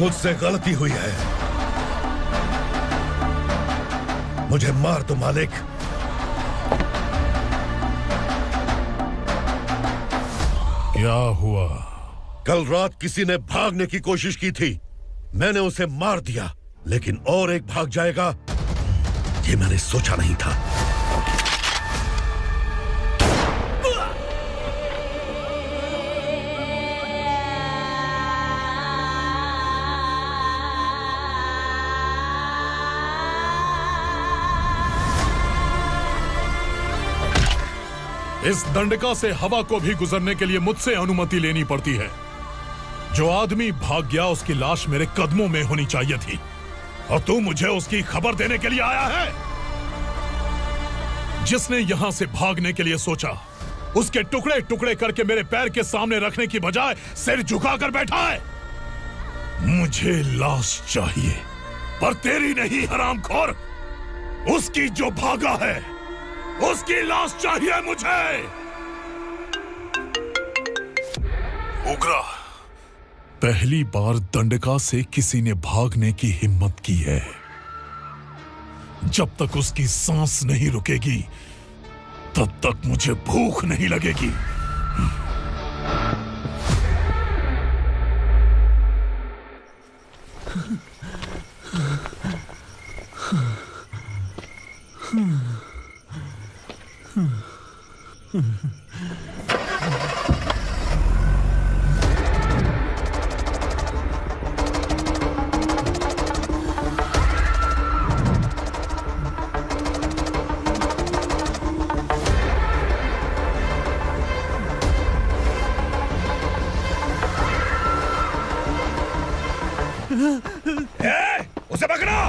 मुझसे गलती हुई है, मुझे मार दो मालिक। क्या हुआ? कल रात किसी ने भागने की कोशिश की थी, मैंने उसे मार दिया, लेकिन और एक भाग जाएगा ये मैंने सोचा नहीं था। इस दंडका से हवा को भी गुजरने के लिए मुझसे अनुमति लेनी पड़ती है। जो आदमी भाग गया उसकी लाश मेरे कदमों में होनी चाहिए थी, और तू मुझे उसकी खबर देने के लिए आया है। जिसने यहां से भागने के लिए सोचा उसके टुकड़े टुकड़े करके मेरे पैर के सामने रखने की बजाय सिर झुकाकर बैठा है। मुझे लाश चाहिए, पर तेरी नहीं हरामखोर, उसकी जो भागा है उसकी लाश चाहिए मुझे। उग्रा, पहली बार दंडका से किसी ने भागने की हिम्मत की है। जब तक उसकी सांस नहीं रुकेगी तब तक मुझे भूख नहीं लगेगी। उसे पकड़ो।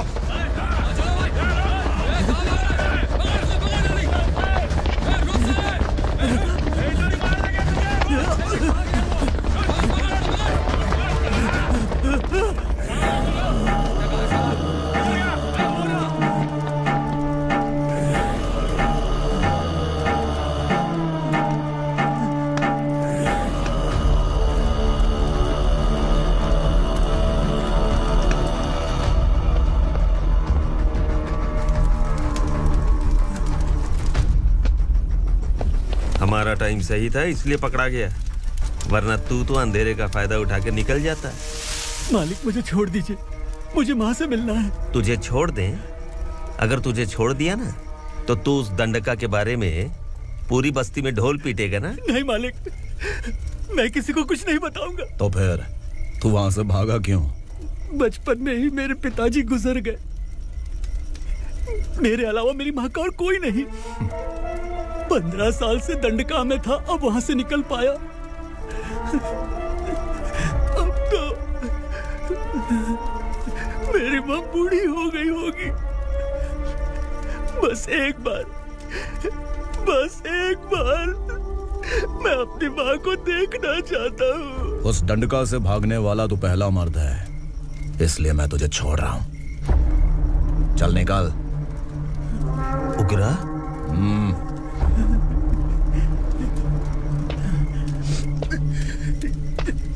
हमारा टाइम सही था इसलिए पकड़ा गया, वरना तू तो अंधेरे का फायदा उठा के निकल जाता। मालिक मुझे छोड़ दीजिए, मुझे माँ से मिलना है। तुझे छोड़ दें? अगर तुझे छोड़ दिया ना तो तू उस दंडका के बारे में पूरी बस्ती में ढोल पीटेगा ना। नहीं मालिक, मैं किसी को कुछ नहीं बताऊंगा। तो फिर तू वहां से भागा क्यों? बचपन में ही मेरे पिताजी गुजर गए, मेरे अलावा मेरी माँ का और कोई नहीं। 15 साल से दंडका में था, अब वहां से निकल पाया। अब तो मेरी माँ बूढ़ी हो गई होगी। बस एक बार मैं अपनी माँ को देखना चाहता हूँ। उस दंडका से भागने वाला तू पहला मर्द है, इसलिए मैं तुझे छोड़ रहा हूँ। चल निकल। उग्रा?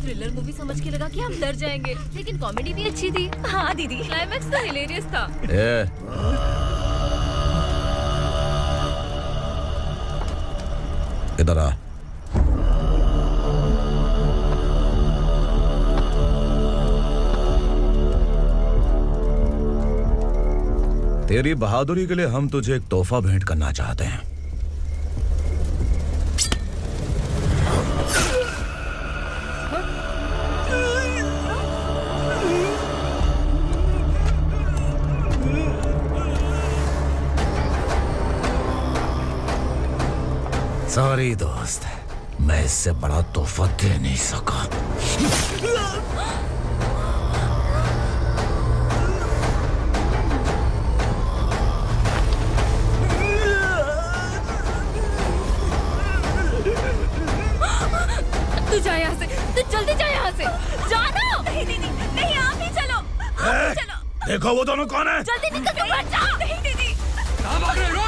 थ्रिलर मूवी समझ के लगा कि हम डर जाएंगे, लेकिन कॉमेडी भी अच्छी थी। हाँ दीदी, क्लाइमैक्स तो हिलेरियस था। इधर आ। तेरी बहादुरी के लिए हम तुझे एक तोहफा भेंट करना चाहते हैं। सॉरी दोस्त, मैं इससे बड़ा तोहफा दे नहीं सका। तू जा यहाँ से, तू जल्दी जा यहाँ से। जाना। नहीं दीदी, नहीं, आप ही चलो, आप ही चलो। देखो वो दोनों कौन है? जल्दी निकल के मत जाओ। नहीं दीदी। कहाँ भाग रहे हो?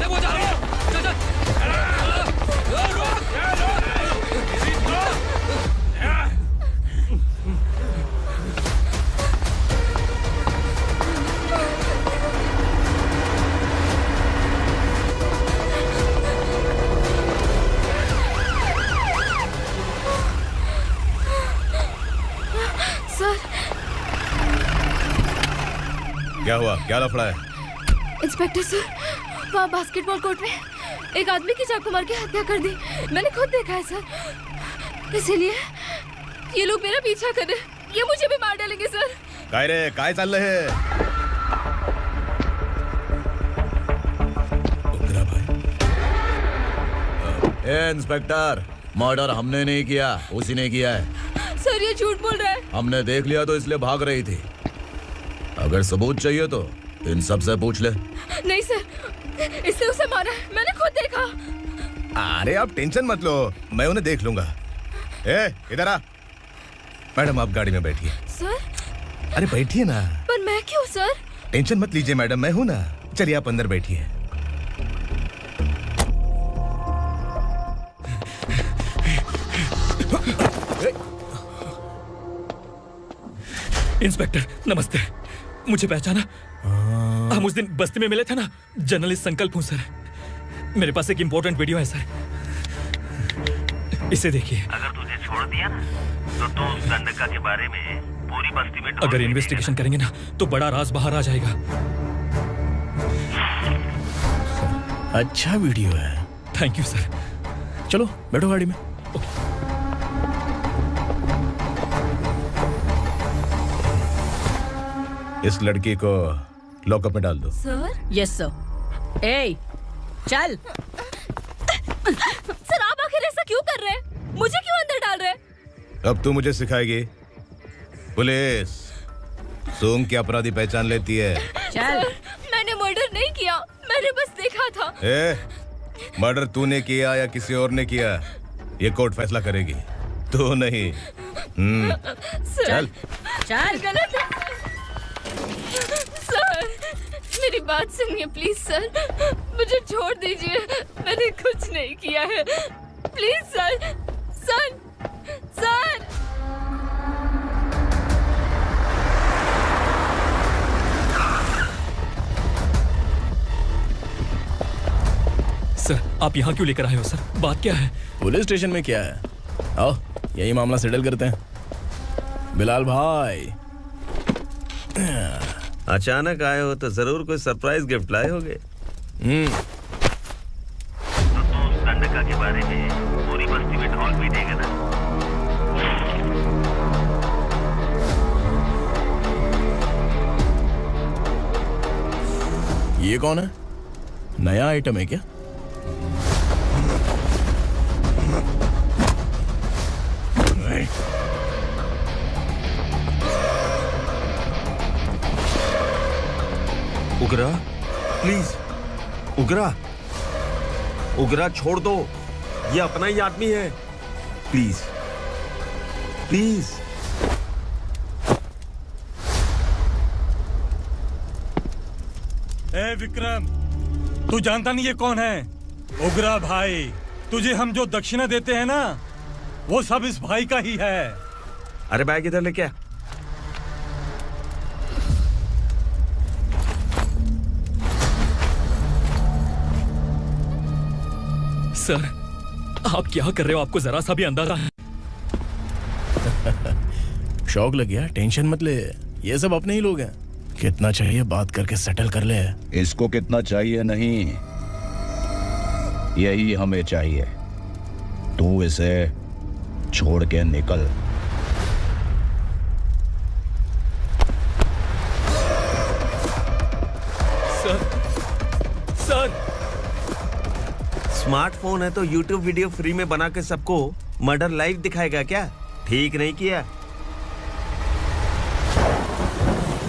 वो जा रहे हो। चल चल। सर। क्या हुआ? क्या लफड़ा है? इंस्पेक्टर सर, वहाँ बास्केटबॉल कोर्ट में एक आदमी की चाकू मार के हत्या कर दी। मैंने खुद देखा है सर, इसीलिए ये लोग मेरा पीछा कर रहे हैं। ये मुझे भी मार डालेंगे सर। काय रे, काय चाल रहे है? ए इंस्पेक्टर, मर्डर हमने नहीं किया, उसी ने किया है। सर ये झूठ बोल रहा है। हमने देख लिया तो इसलिए भाग रही थी। अगर सबूत चाहिए तो इन सब से पूछ ले। नहीं सर, इसने उसे मारा है, मैंने खुद देखा। अरे आप टेंशन मत लो, मैं उन्हें देख लूंगा। ए, इधर आ। मैडम आप गाड़ी में बैठिए। सर? अरे बैठिए ना। पर मैं क्यों सर? टेंशन मत लीजिए मैडम, मैं हूं ना। चलिए आप अंदर बैठिए। इंस्पेक्टर नमस्ते, मुझे पहचाना? हम उस दिन बस्ती में मिले थे ना, जर्नलिस्ट संकल्प हूं सर। मेरे पास एक इंपॉर्टेंट वीडियो है सर, इसे देखिए। अगर तुझे छोड़ दिया ना तो तू उस दंडका के बारे में पूरी बस्ती में अगर इन्वेस्टिगेशन करेंगे ना तो बड़ा राज बाहर आ जाएगा। अच्छा वीडियो है। Thank you sir. चलो बैठो गाड़ी में। इस लड़की को लॉकअप में डाल दो। सर? Yes sir. ए, चल। सर आप आखिर ऐसा क्यों कर रहे हैं? मुझे क्यों अंदर डाल रहे हैं? अब तू मुझे सिखाएगी? पुलिस सूंघ के अपराधी पहचान लेती है। सर, मैंने मर्डर नहीं किया, मैंने बस देखा था। मर्डर तूने किया या किसी और ने किया, ये कोर्ट फैसला करेगी, तू नहीं। चल चल। गलत है सर, मेरी बात सुनिए प्लीज सर, मुझे छोड़ दीजिए, मैंने कुछ नहीं किया है, please sir. Sir sir sir, आप यहाँ क्यों लेकर आए हो सर? बात क्या है? पुलिस स्टेशन में क्या है? आओ यही मामला सेटल करते हैं। बिलाल भाई, अचानक आए हो तो जरूर कोई सरप्राइज गिफ्ट लाए होगे। गंडका के बारे में पूरी बस्ती में ढोल पीटेगा ना। ये कौन है? नया आइटम है क्या? उगरा, प्लीज उगरा, उगरा छोड़ दो, ये अपना ही आदमी है, प्लीज प्लीज। ए विक्रम, तू जानता नहीं ये कौन है? उगरा भाई, तुझे हम जो दक्षिणा देते हैं ना, वो सब इस भाई का ही है। अरे बैग इधर लेके आ। सर, आप क्या कर रहे हो? आपको जरा सा भी अंदाजा है? शौक लग गया? टेंशन मत ले, ये सब अपने ही लोग हैं। कितना चाहिए बात करके सेटल कर ले। इसको कितना चाहिए नहीं, यही हमें चाहिए। तू इसे छोड़ के निकल। सर, स्मार्टफोन है तो YouTube वीडियो फ्री में बना के सबको मर्डर लाइव दिखाएगा क्या? ठीक नहीं किया।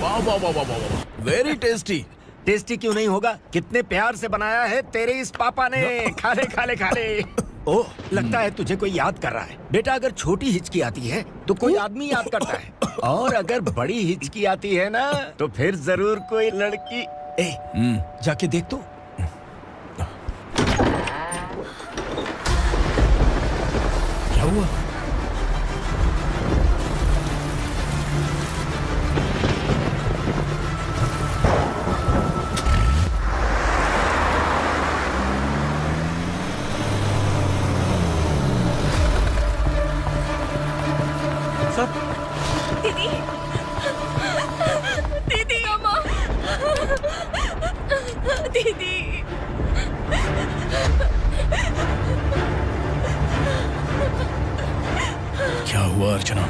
वाह वाह वाह वाह वाह, वेरी टेस्टी। टेस्टी क्यों नहीं होगा? कितने प्यार से बनाया है तेरे इस पापा ने। खा ले खा ले खा ले। ओह, लगता है तुझे कोई याद कर रहा है। बेटा, अगर छोटी हिचकी आती है तो कोई आदमी याद करता है, और अगर बड़ी हिचकी आती है ना तो फिर जरूर कोई लड़की। जाके देख तो। क्या हुआ? दीदी, दीदी, अम्मा, दीदी। क्या हुआ अर्चना?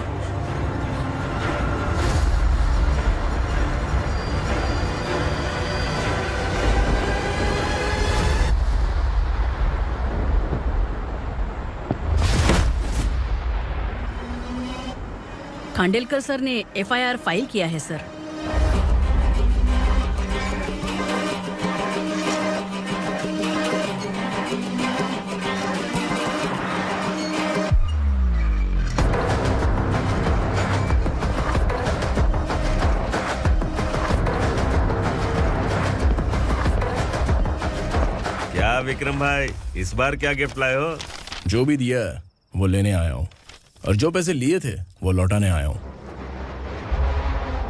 खांडेलकर सर ने FIR फाइल किया है सर। क्या विक्रम भाई, इस बार क्या गिफ्ट लाए हो? जो भी दिया है वो लेने आया हूँ, और जो पैसे लिए थे वो लौटाने आया हूँ।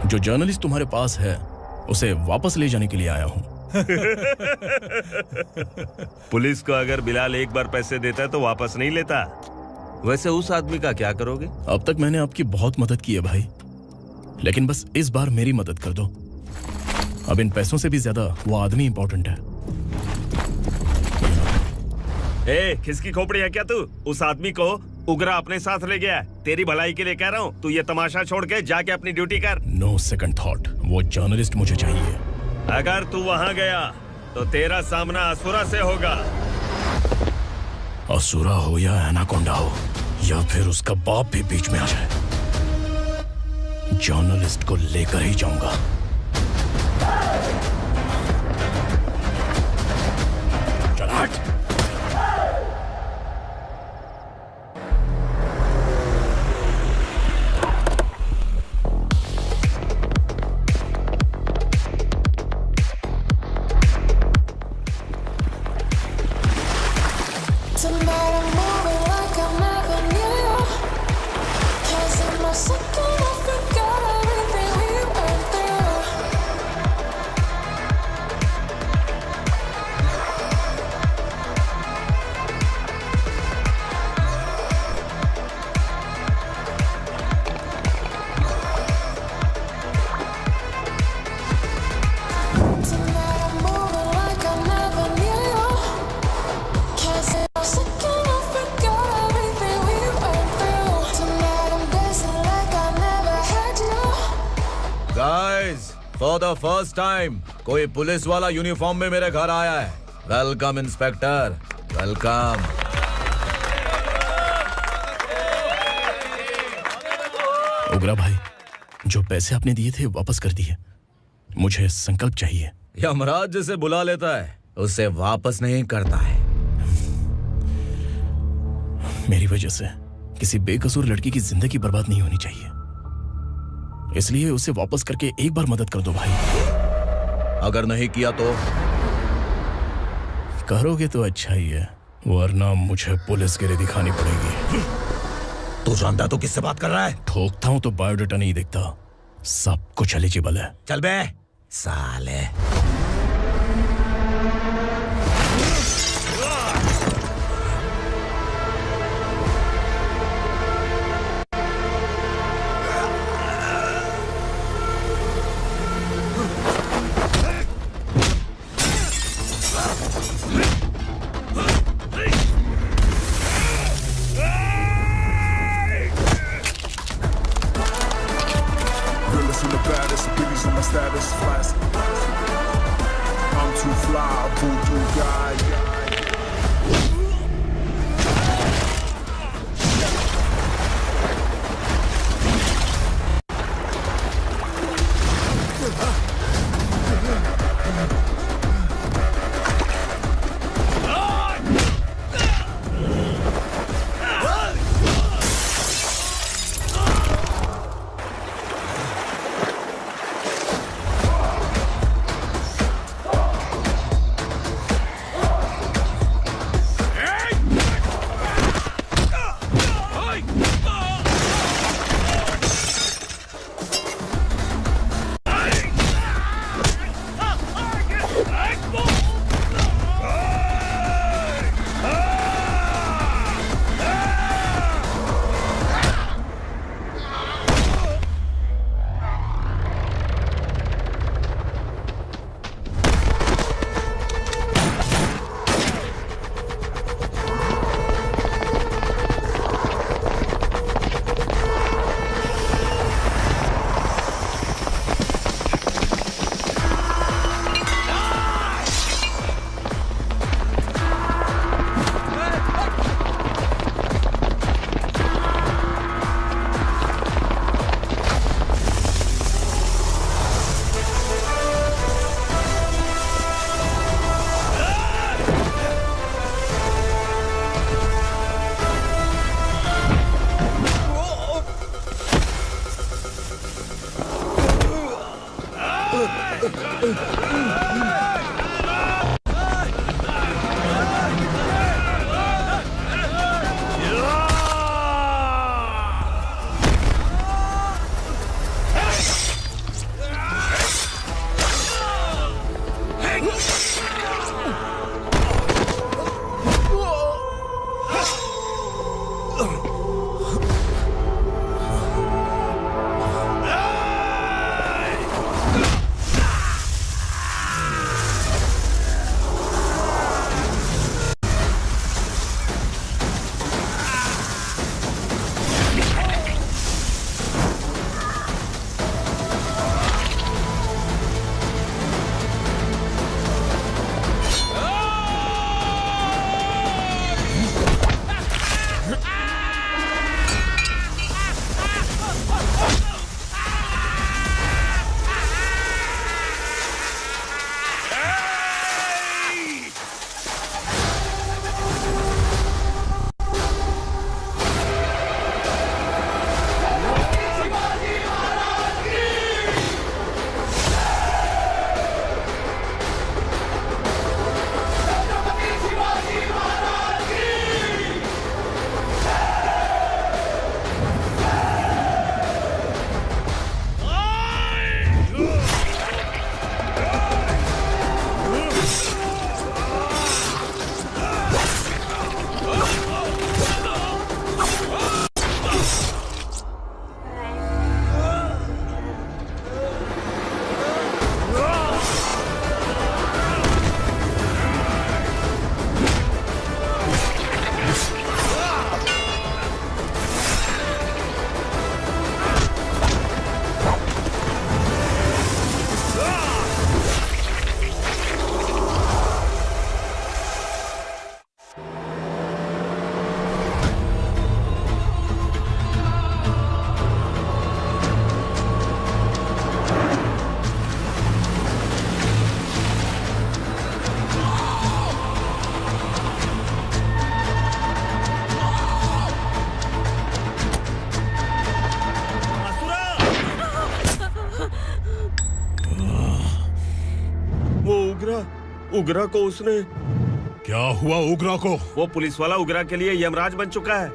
जो जर्नलिस्ट तुम्हारे पास है उसे वापस ले जाने के लिए आया हूँ। पुलिस को अगर बिलाल एक बार पैसे देता है तो वापस नहीं लेता। वैसे उस आदमी का क्या करोगे? अब तक मैंने आपकी बहुत मदद की है भाई, लेकिन बस इस बार मेरी मदद कर दो। अब इन पैसों से भी ज्यादा वो आदमी इंपॉर्टेंट है। खिसकी खोपड़ी है क्या तू? उस आदमी को उगरा अपने साथ ले गया। तेरी भलाई के लिए कह रहा हूँ, तू ये तमाशा छोड़ के जाके अपनी ड्यूटी कर। नो सेकंड थॉट, वो जर्नलिस्ट मुझे चाहिए। अगर तू वहाँ गया तो तेरा सामना असुरा से होगा। असुरा हो या एनाकोंडा हो या फिर उसका बाप भी बीच में आ जाए, जर्नलिस्ट को लेकर ही जाऊंगा। चल हट। फॉर द फर्स्ट टाइम कोई पुलिस वाला यूनिफॉर्म में मेरे घर आया है। Welcome inspector, welcome. उगरा भाई, जो पैसे आपने दिए थे वापस कर दिए। मुझे संकल्प चाहिए। यमराज जिसे बुला लेता है उसे वापस नहीं करता है। मेरी वजह से किसी बेकसूर लड़की की जिंदगी बर्बाद नहीं होनी चाहिए, इसलिए उसे वापस करके एक बार मदद कर दो भाई। अगर नहीं किया तो? करोगे तो अच्छा ही है, वरना मुझे पुलिसगिरी दिखानी पड़ेगी। तू जानता तो किससे बात कर रहा है? ठोकता हूं तो बायोडाटा नहीं दिखता, सब कुछ एलिजिबल है। चल बे साले। उगरा को उसने। क्या हुआ उगरा को? वो पुलिस वाला उगरा के लिए यमराज बन चुका है।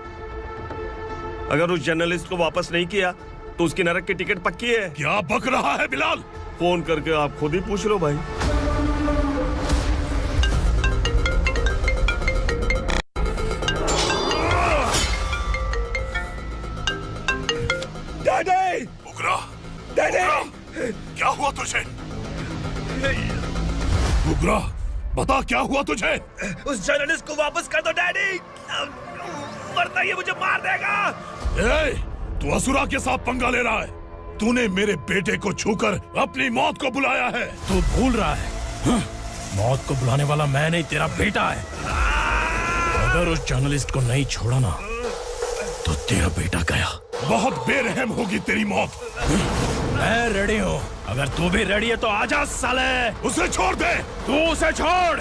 अगर उस जर्नलिस्ट को वापस नहीं किया तो उसकी नरक की टिकट पक्की है। क्या बक रहा है बिलाल? फोन करके आप खुद ही पूछ लो भाई। डैडी! उगरा! डैडी! क्या हुआ तुझे? उगरा, बता क्या हुआ तुझे? उस जर्नलिस्ट को वापस कर दो डैडी, वरना ये मुझे मार देगा। ए, तू असुरा के साथ पंगा ले रहा है। तूने मेरे बेटे को छूकर अपनी मौत को बुलाया है। तू भूल रहा है, मौत को बुलाने वाला मैं नहीं, तेरा बेटा है। अगर उस जर्नलिस्ट को नहीं छोड़ा ना तो तेरा बेटा गया। बहुत बेरहम होगी तेरी मौत। मैं रेडी हूँ, अगर तू भी रेडी है तो आजा साले। उसे छोड़ दे। तू उसे छोड़।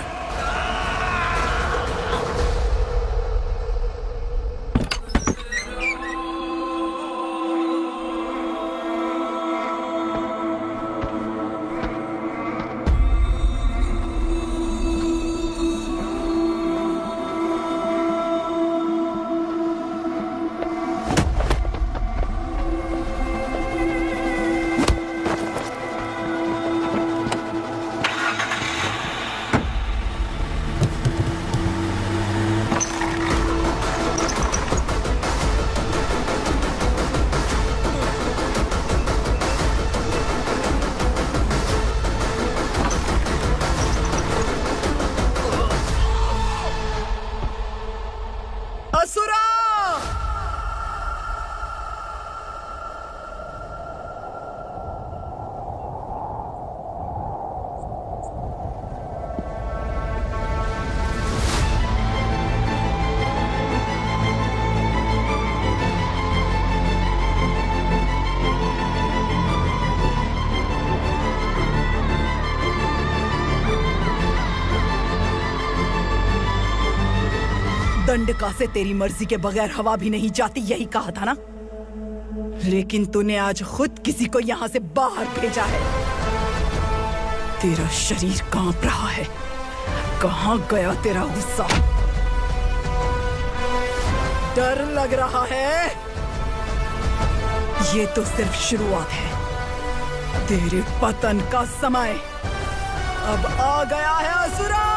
दंडका से तेरी मर्जी के बगैर हवा भी नहीं जाती, यही कहा था ना? लेकिन तूने आज खुद किसी को यहाँ से बाहर भेजा है। तेरा शरीर कांप रहा है। कहाँ गया तेरा गुस्सा? डर लग रहा है? ये तो सिर्फ शुरुआत है। तेरे पतन का समय अब आ गया है असुरा।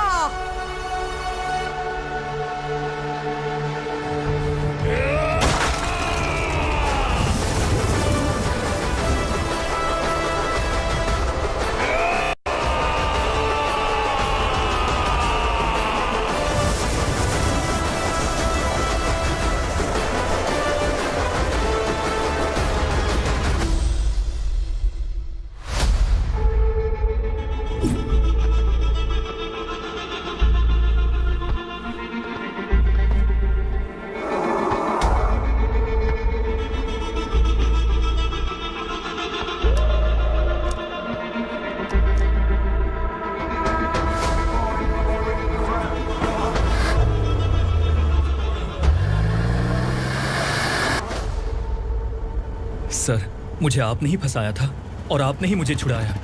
सर, मुझे आपने ही फंसाया था और आपने ही मुझे छुड़ाया।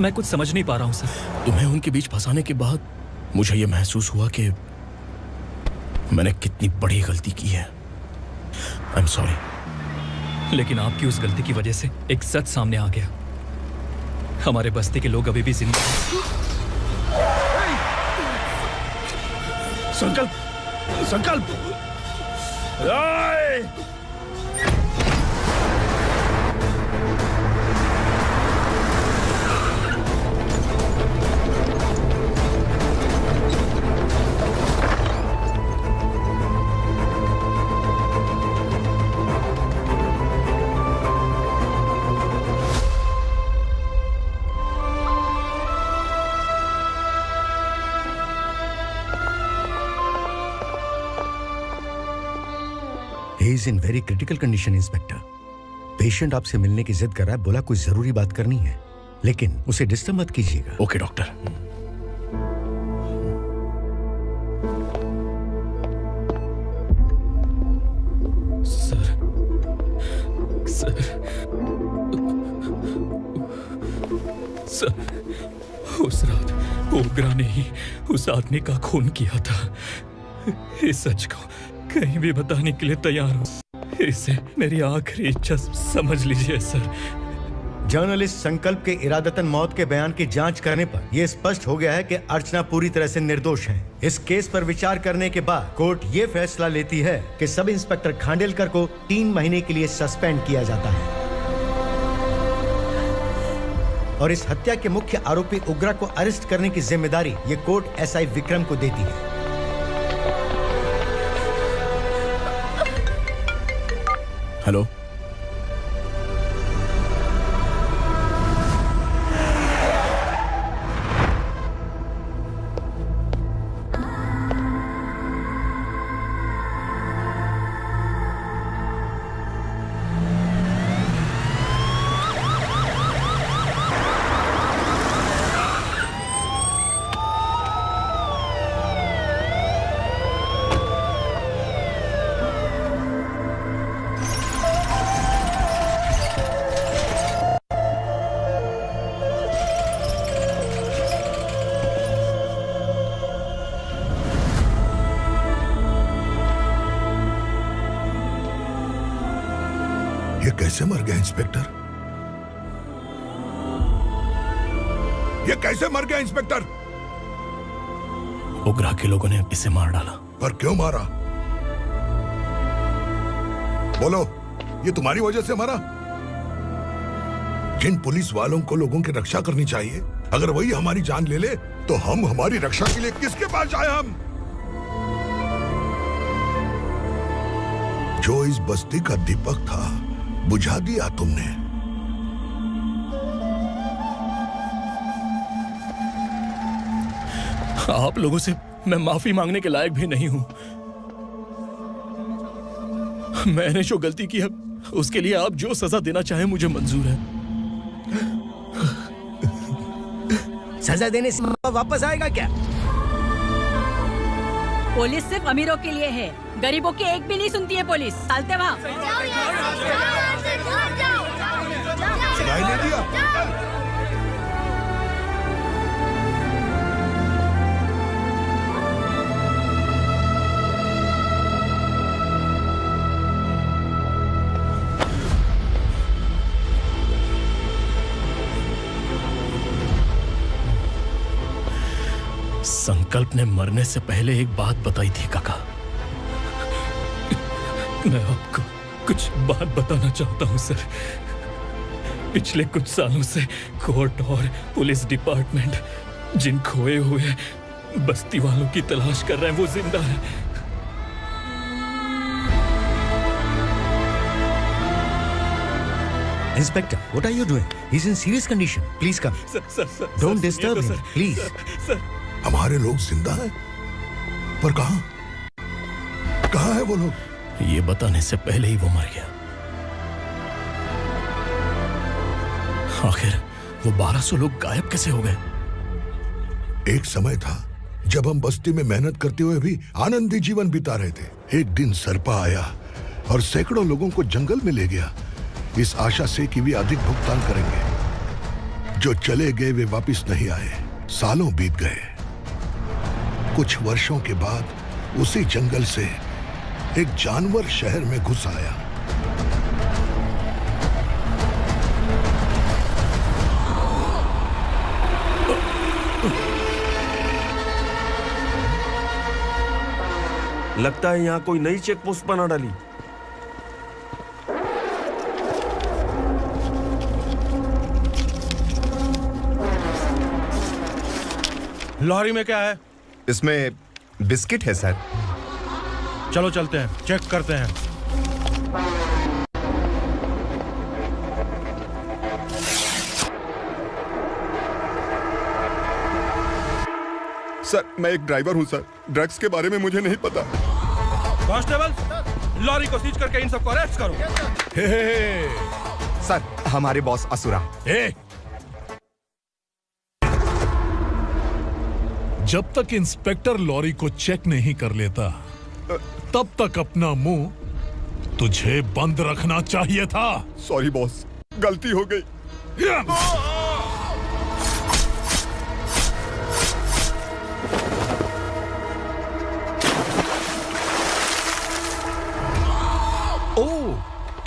मैं कुछ समझ नहीं पा रहा हूँ सर। तुम्हें उनके बीच फंसाने के बाद मुझे यह महसूस हुआ कि मैंने कितनी बड़ी गलती की है। I am sorry. लेकिन आपकी उस गलती की वजह से एक सच सामने आ गया। हमारे बस्ती के लोग अभी भी जिंदा हैं। संकल्प, संकल्प। He is in very critical condition, inspector. Patient आपसे मिलने की जिद कर रहा है, बोला कोई जरूरी बात करनी है, लेकिन उसे डिस्टर्ब मत कीजिएगा। Okay doctor. सर, सर, उस रात ओग्रा ने ही उस आदमी का खून किया था। इस सच को कहीं भी बताने के लिए तैयार हूँ। इसे मेरी आखिरी इच्छा समझ लीजिए सर। जर्नलिस्ट संकल्प के इरादतन मौत के बयान की जांच करने पर यह स्पष्ट हो गया है कि अर्चना पूरी तरह से निर्दोष है। इस केस पर विचार करने के बाद कोर्ट ये फैसला लेती है कि सब इंस्पेक्टर खांडेलकर को 3 महीने के लिए सस्पेंड किया जाता है और इस हत्या के मुख्य आरोपी उग्रा को अरेस्ट करने की जिम्मेदारी ये कोर्ट एसआई विक्रम को देती है। हेलो, कैसे मर गया इंस्पेक्टर? ये कैसे मर गया इंस्पेक्टर? उग्रा के लोगों ने इसे मार डाला। पर क्यों मारा? बोलो, ये तुम्हारी वजह से मरा? जिन पुलिस वालों को लोगों की रक्षा करनी चाहिए, अगर वही हमारी जान ले ले तो हम हमारी रक्षा के लिए किसके पास जाए? हम जो इस बस्ती का दीपक था बुझा दिया तुमने। आप लोगों से मैं माफी मांगने के लायक भी नहीं हूं। मैंने जो गलती की है उसके लिए आप जो सजा देना चाहें मुझे मंजूर है। सजा देने से वापस आएगा क्या? पुलिस सिर्फ अमीरों के लिए है, गरीबों की एक भी नहीं सुनती है पुलिस। चलते वहाँ। सुनाई नहीं दिया? संकल्प ने मरने से पहले एक बात बताई थी काका। मैं आपको कुछ बात बताना चाहता हूं सर। पिछले कुछ सालों से कोर्ट और पुलिस डिपार्टमेंट जिन खोए हुए बस्ती वालों की तलाश कर रहे हैं वो जिंदा है। Inspector, what are you doing? He's in serious condition. Please come. Sir, Don't disturb him, please. Sir. हमारे लोग जिंदा हैं? पर कहां? कहां है वो लोग? ये बताने से पहले ही वो मर गया। आखिर वो 1200 लोग गायब कैसे हो गए? एक समय था जब हम बस्ती में मेहनत करते हुए भी आनंदी जीवन बिता रहे थे। एक दिन सरपा आया और सैकड़ों लोगों को जंगल में ले गया, इस आशा से कि वे अधिक भुगतान करेंगे। जो चले गए वे वापस नहीं आए। सालों बीत गए। कुछ वर्षों के बाद उसी जंगल से एक जानवर शहर में घुस आया। लगता है यहाँ कोई नई चेक पोस्ट बना डाली। लॉरी में क्या है? इसमें बिस्किट है सर। चलो चलते हैं, चेक करते हैं। सर, मैं एक ड्राइवर हूं सर। ड्रग्स के बारे में मुझे नहीं पता। कांस्टेबल, लॉरी को सीज करके इन सबको अरेस्ट करो। सर, हमारे बॉस असुरा। जब तक इंस्पेक्टर लॉरी को चेक नहीं कर लेता तब तक अपना मुंह तुझे बंद रखना चाहिए था। सॉरी बॉस, गलती हो गई।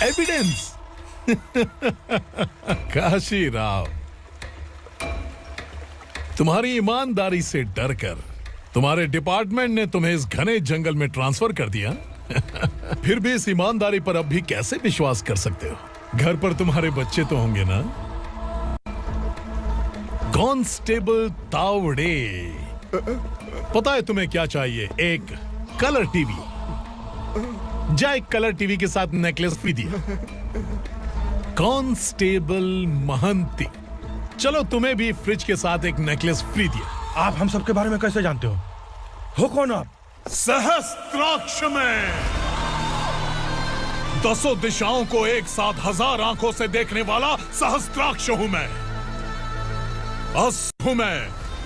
एविडेंस। काशी राव, तुम्हारी ईमानदारी से डरकर तुम्हारे डिपार्टमेंट ने तुम्हें इस घने जंगल में ट्रांसफर कर दिया। फिर भी इस ईमानदारी पर अब भी कैसे विश्वास कर सकते हो? घर पर तुम्हारे बच्चे तो होंगे ना? कांस्टेबल तावड़े, पता है तुम्हें क्या चाहिए? एक कलर टीवी। जा एक कलर टीवी के साथ नेकलेस भी दिया। कांस्टेबल महंती, चलो तुम्हें भी फ्रिज के साथ एक नेकलेस फ्री दिया। आप हम सबके बारे में कैसे जानते हो कौन आप? सहस्त्राक्ष में 10 दिशाओं को एक साथ 1000 आंखों से देखने वाला सहस्त्राक्ष हूं मैं। असुर हूं मैं,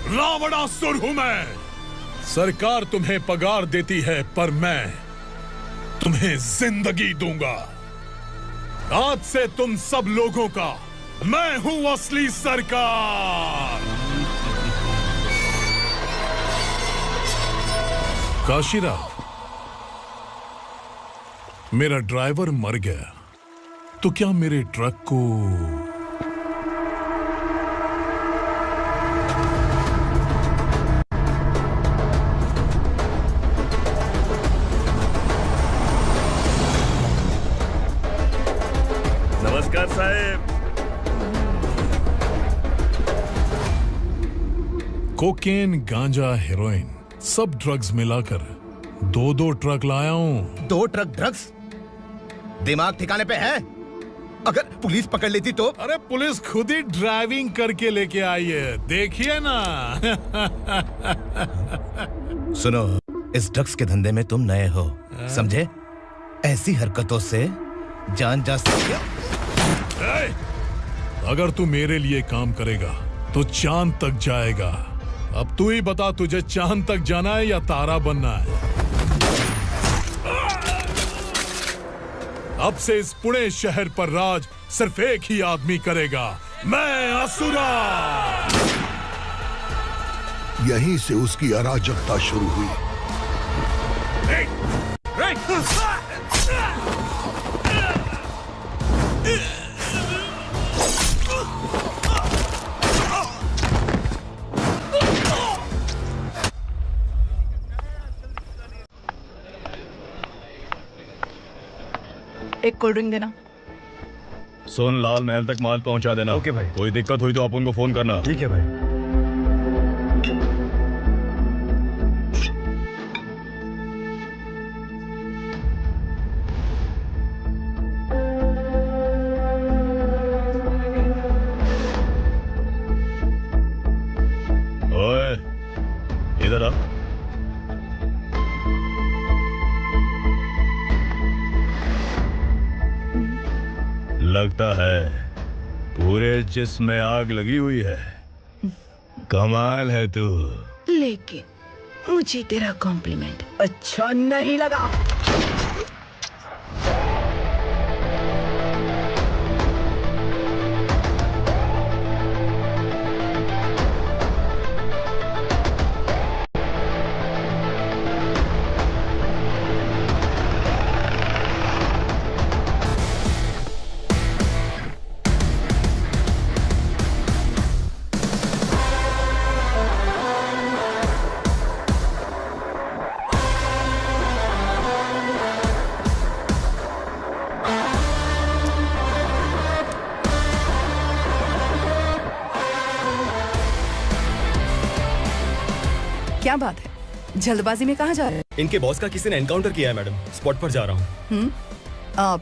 रावणासुर हूं मैं। सरकार तुम्हें पगार देती है पर मैं तुम्हें जिंदगी दूंगा। आज से तुम सब लोगों का मैं हूं असली सरकार। काशीराव, मेरा ड्राइवर मर गया तो क्या मेरे ट्रक को नमस्कार साहब। कोकेन, गांजा, हेरोइन, सब ड्रग्स मिलाकर 2 ट्रक लाया हूं। 2 ट्रक ड्रग्स? दिमाग ठिकाने पे है? अगर पुलिस पकड़ लेती तो? अरे पुलिस खुद ही ड्राइविंग करके लेके आई है, देखिए ना। सुनो, इस ड्रग्स के धंधे में तुम नए हो, समझे? ऐसी हरकतों से जान जा सकती है। अगर तू मेरे लिए काम करेगा तो चांद तक जाएगा। अब तू ही बता, तुझे चांद तक जाना है या तारा बनना है? अब से इस पुणे शहर पर राज सिर्फ एक ही आदमी करेगा, मैं असुरा। यहीं से उसकी अराजकता शुरू हुई। एक कोल्ड ड्रिंक देना। सोन लाल महल तक माल पहुंचा देना। ओके भाई। कोई दिक्कत हुई तो आप उनको फोन करना। ठीक है भाई। ओए, इधर आ। लगता है पूरे जिस्म में आग लगी हुई है। कमाल है तू। लेकिन मुझे तेरा कॉम्प्लीमेंट अच्छा नहीं लगा। क्या बात है, जल्दबाजी में कहाँ जा रहे हैं? इनके बॉस का किसी ने एनकाउंटर किया है मैडम, स्पॉट पर जा रहा हूँ। आप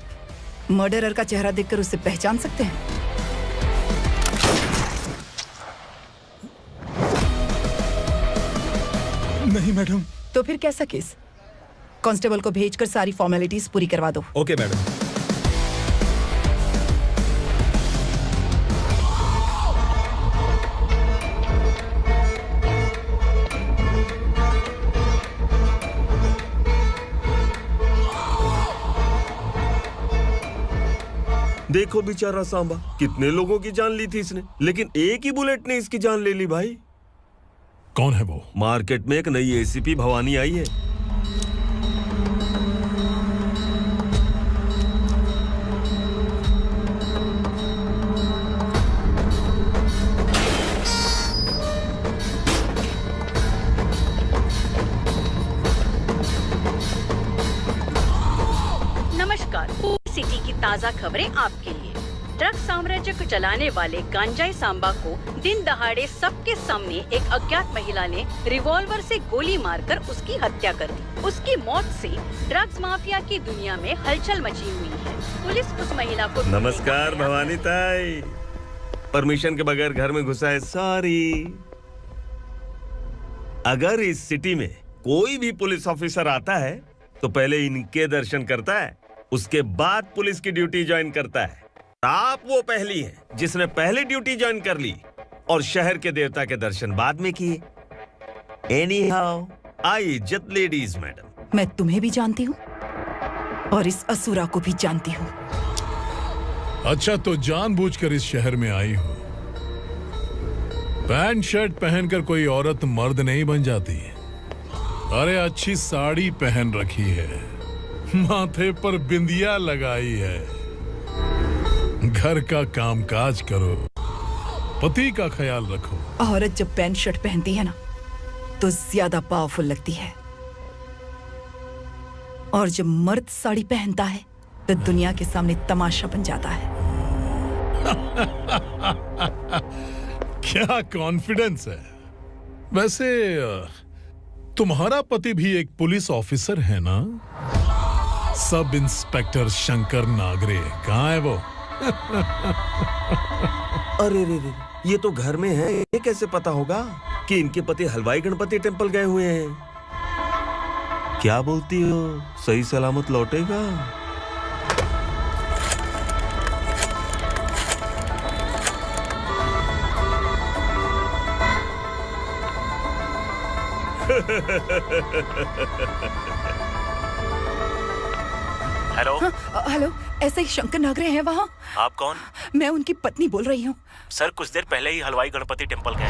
मर्डरर का चेहरा देखकर उसे पहचान सकते हैं? नहीं मैडम। तो फिर कैसा केस? कांस्टेबल को भेजकर सारी फॉर्मेलिटीज पूरी करवा दो। Okay madam. देखो बेचारा सांबा, कितने लोगों की जान ली थी इसने, लेकिन एक ही बुलेट ने इसकी जान ले ली भाई। कौन है वो? मार्केट में एक नई एसीपी भवानी आई है। सिटी की ताज़ा खबरें आपके लिए। ड्रग साम्राज्य को चलाने वाले गांजाई सांबा को दिन दहाड़े सबके सामने एक अज्ञात महिला ने रिवॉल्वर से गोली मारकर उसकी हत्या कर दी। उसकी मौत से ड्रग्स माफिया की दुनिया में हलचल मची हुई है। पुलिस उस महिला को नमस्कार भवानी ताई, परमिशन के बगैर घर में घुसा है, सॉरी। अगर इस सिटी में कोई भी पुलिस ऑफिसर आता है तो पहले इनके दर्शन करता है, उसके बाद पुलिस की ड्यूटी ज्वाइन करता है। आप वो पहली हैं जिसने पहले ड्यूटी ज्वाइन कर ली और शहर के देवता के दर्शन बाद में किए। एनीहाउ, आई इज्जत लेडीज मैडम। मैं तुम्हें भी जानती हूँ और इस असुरा को भी जानती हूँ। अच्छा, तो जानबूझकर इस शहर में आई हो। पैंट शर्ट पहनकर कोई औरत मर्द नहीं बन जाती। अरे अच्छी साड़ी पहन रखी है, माथे पर बिंदिया लगाई है, घर का कामकाज करो, पति का ख्याल रखो। औरत जब पैंट शर्ट पहनती है ना तो ज्यादा पावरफुल लगती है, और जब मर्द साड़ी पहनता है तो दुनिया के सामने तमाशा बन जाता है। क्या कॉन्फिडेंस है। वैसे तुम्हारा पति भी एक पुलिस ऑफिसर है ना? सब इंस्पेक्टर शंकर नागरे, कहाँ है वो? अरे रे रे, ये तो घर में है, ये कैसे पता होगा कि इनके पति हलवाई गणपति टेम्पल गए हुए हैं? क्या बोलती हो, सही सलामत लौटेगा? हेलो। हेलो, ऐसे ही शंकर नागरे हैं वहाँ? आप कौन? मैं उनकी पत्नी बोल रही हूँ। सर कुछ देर पहले ही हलवाई गणपति टेम्पल गए।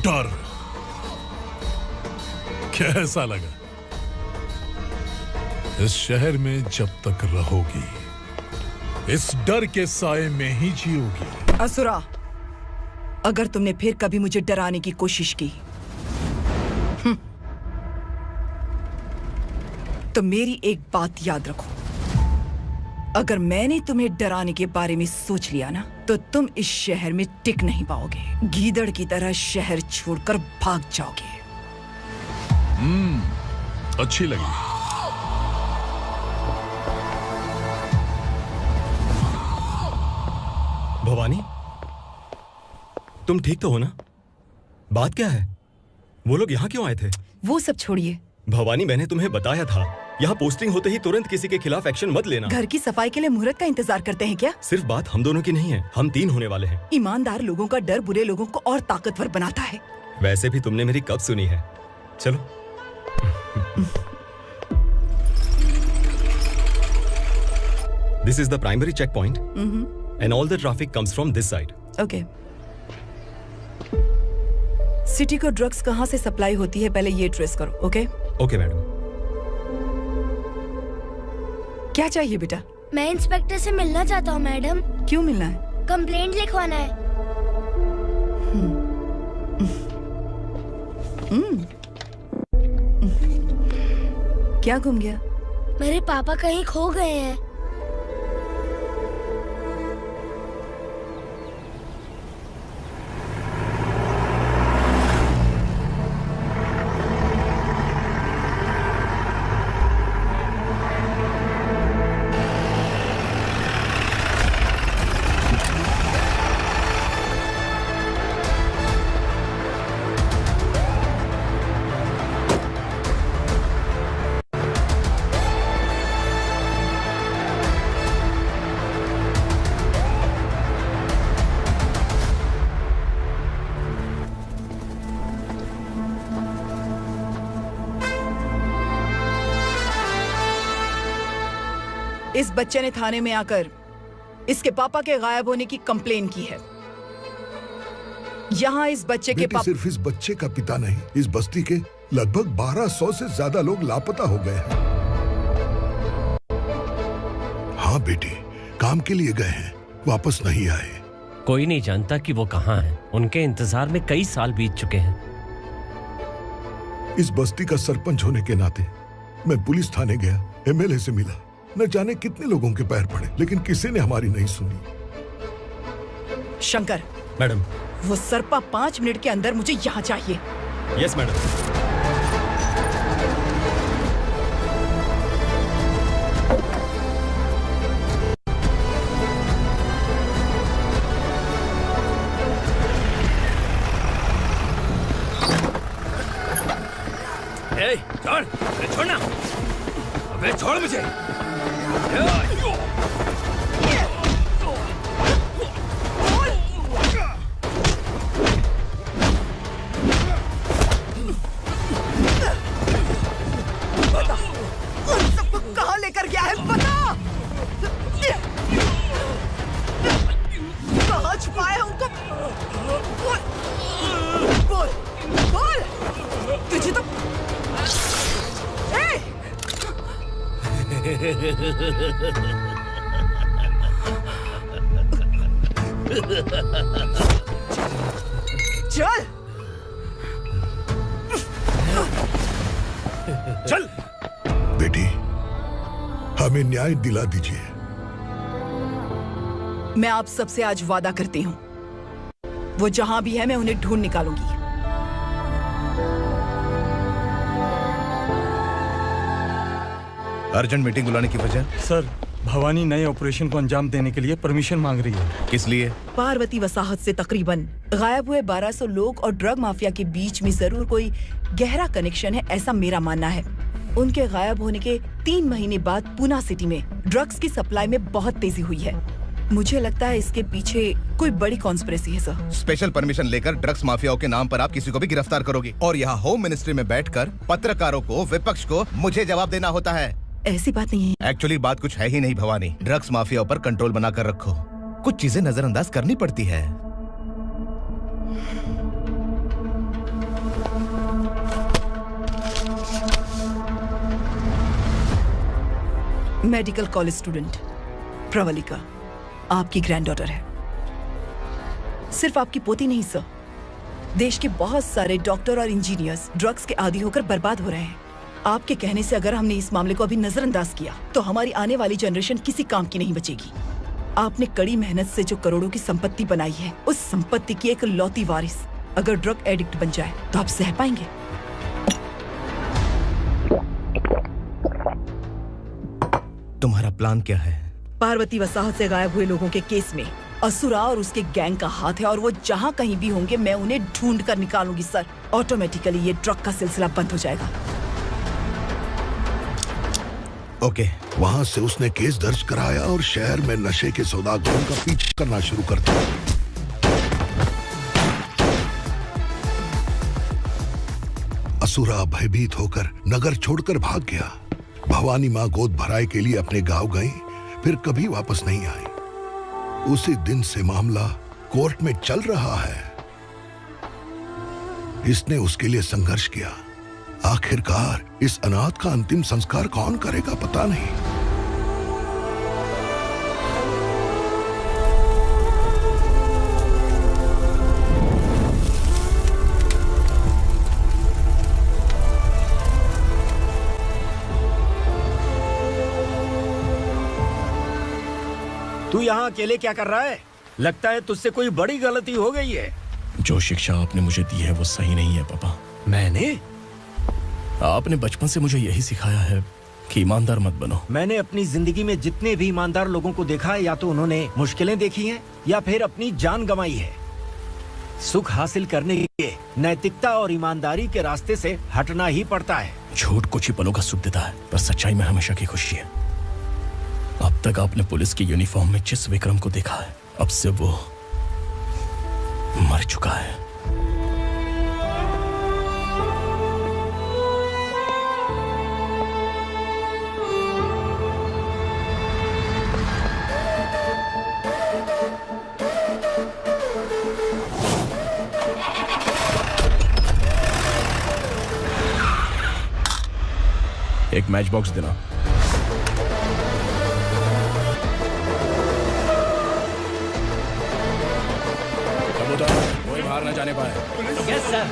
डर कैसा लगा? इस शहर में जब तक रहोगी इस डर के साए में ही जियोगी। असुरा, अगर तुमने फिर कभी मुझे डराने की कोशिश की तो मेरी एक बात याद रखो, अगर मैंने तुम्हें डराने के बारे में सोच लिया ना तो तुम इस शहर में टिक नहीं पाओगे। गीदड़ की तरह शहर छोड़कर भाग जाओगे। अच्छी लगी। भवानी, तुम ठीक तो हो ना? बात क्या है? वो लोग यहाँ क्यों आए थे? वो सब छोड़िए। भवानी, मैंने तुम्हें बताया था यहाँ पोस्टिंग होते ही तुरंत किसी के खिलाफ एक्शन मत लेना। घर की सफाई के लिए मुहूर्त का इंतजार करते हैं क्या? सिर्फ बात हम दोनों की नहीं है, हम 3 होने वाले हैं। ईमानदार लोगों का डर बुरे लोगों को और ताकतवर बनाता है। वैसे भी तुमने मेरी कब सुनी है। चलो। This is the primary checkpoint, and all the traffic comes from this side. Okay. City को ड्रग्स कहाँ से सप्लाई होती है पहले ये ट्रेस करो, ओके? Okay madam. क्या चाहिए बेटा? मैं इंस्पेक्टर से मिलना चाहता हूँ मैडम। क्यों मिलना है? कंप्लेंट लिखवाना है। क्या गुम गया? मेरे पापा कहीं खो गए हैं। इस बच्चे ने थाने में आकर इसके पापा के गायब होने की कंप्लेन की है। यहाँ इस बच्चे के पापा सिर्फ इस बच्चे का पिता नहीं, इस बस्ती के लगभग 1200 से ज्यादा लोग लापता हो गए हैं। हाँ बेटी, काम के लिए गए हैं, वापस नहीं आए। कोई नहीं जानता कि वो कहाँ हैं। उनके इंतजार में कई साल बीत चुके हैं। इस बस्ती का सरपंच होने के नाते मैं पुलिस थाने गया, एमएलए से मिला, न जाने कितने लोगों के पैर पड़े, लेकिन किसी ने हमारी नहीं सुनी। शंकर। मैडम। वो सरपा 5 मिनट के अंदर मुझे यहाँ चाहिए। Yes madam. छोड़, छोड़ना, अबे छोड़ मुझे। बता, उन सबको कहाँ लेकर गया है बता। कहाँ छुपाया है उनको? बोल, बोल। तुझे तो चल चल बेटी, हमें न्याय दिला दीजिए। मैं आप सबसे आज वादा करती हूँ, वो जहां भी है मैं उन्हें ढूंढ निकालूंगी। अर्जेंट मीटिंग बुलाने की वजह? सर, भवानी नए ऑपरेशन को अंजाम देने के लिए परमिशन मांग रही है। किस लिए? पार्वती वसाहत से तकरीबन गायब हुए 1200 लोग और ड्रग माफिया के बीच में जरूर कोई गहरा कनेक्शन है, ऐसा मेरा मानना है। उनके गायब होने के 3 महीने बाद पूना सिटी में ड्रग्स की सप्लाई में बहुत तेजी हुई है। मुझे लगता है इसके पीछे कोई बड़ी कॉन्स्पिरेसी है सर। स्पेशल परमिशन लेकर ड्रग्स माफियाओं के नाम पर आप किसी को भी गिरफ्तार करोगे और यहाँ होम मिनिस्ट्री में बैठकर पत्रकारों को, विपक्ष को मुझे जवाब देना होता है। ऐसी बात नहीं है। एक्चुअली बात कुछ है ही नहीं भवानी। ड्रग्स माफियाओं पर कंट्रोल बनाकर रखो, कुछ चीजें नजरअंदाज करनी पड़ती है। मेडिकल कॉलेज स्टूडेंट प्रवलिका आपकी ग्रैंडडॉटर है। सिर्फ आपकी पोती नहीं सर, देश के बहुत सारे डॉक्टर और इंजीनियर्स ड्रग्स के आदी होकर बर्बाद हो रहे हैं। आपके कहने से अगर हमने इस मामले को अभी नजरअंदाज किया तो हमारी आने वाली जनरेशन किसी काम की नहीं बचेगी। आपने कड़ी मेहनत से जो करोड़ों की संपत्ति बनाई है, उस संपत्ति की एक लौती वारिस अगर ड्रग एडिक्ट बन जाए तो आप सह पाएंगे? तुम्हारा प्लान क्या है? पार्वती वसाहत से गायब हुए लोगों के केस में असुरा और उसके गैंग का हाथ है और वो जहाँ कहीं भी होंगे मैं उन्हें ढूंढ कर निकालूंगी सर। ऑटोमेटिकली ये ड्रग का सिलसिला बंद हो जाएगा। ओके। वहाँ से उसने केस दर्ज कराया और शहर में नशे के सौदागरों का पीछा करना शुरू कर दिया। असुरा भयभीत होकर नगर छोड़कर भाग गया। भवानी माँ गोद भराई के लिए अपने गांव गई, फिर कभी वापस नहीं आई। उसी दिन से मामला कोर्ट में चल रहा है। इसने उसके लिए संघर्ष किया। आखिरकार इस अनाथ का अंतिम संस्कार कौन करेगा पता नहीं। तू यहाँ अकेले क्या कर रहा है? लगता है तुझसे कोई बड़ी गलती हो गई है। जो शिक्षा आपने मुझे दी है वो सही नहीं है पापा। मैंने? आपने बचपन से मुझे यही सिखाया है कि ईमानदार मत बनो। मैंने अपनी जिंदगी में जितने भी ईमानदार लोगों को देखा है, या तो उन्होंने मुश्किलें देखी हैं या फिर अपनी जान गंवाई है। सुख हासिल करने के लिए नैतिकता और ईमानदारी के रास्ते से हटना ही पड़ता है। झूठ कुछ ही पलों का सुख देता है, पर सच्चाई में हमेशा की खुशी है। अब तक आपने पुलिस की यूनिफॉर्म में जिस विक्रम को देखा है, अब से वो मर चुका है। एक मैच बॉक्स देना। कबूतर, कोई बाहर न जाने पाए। Yes sir.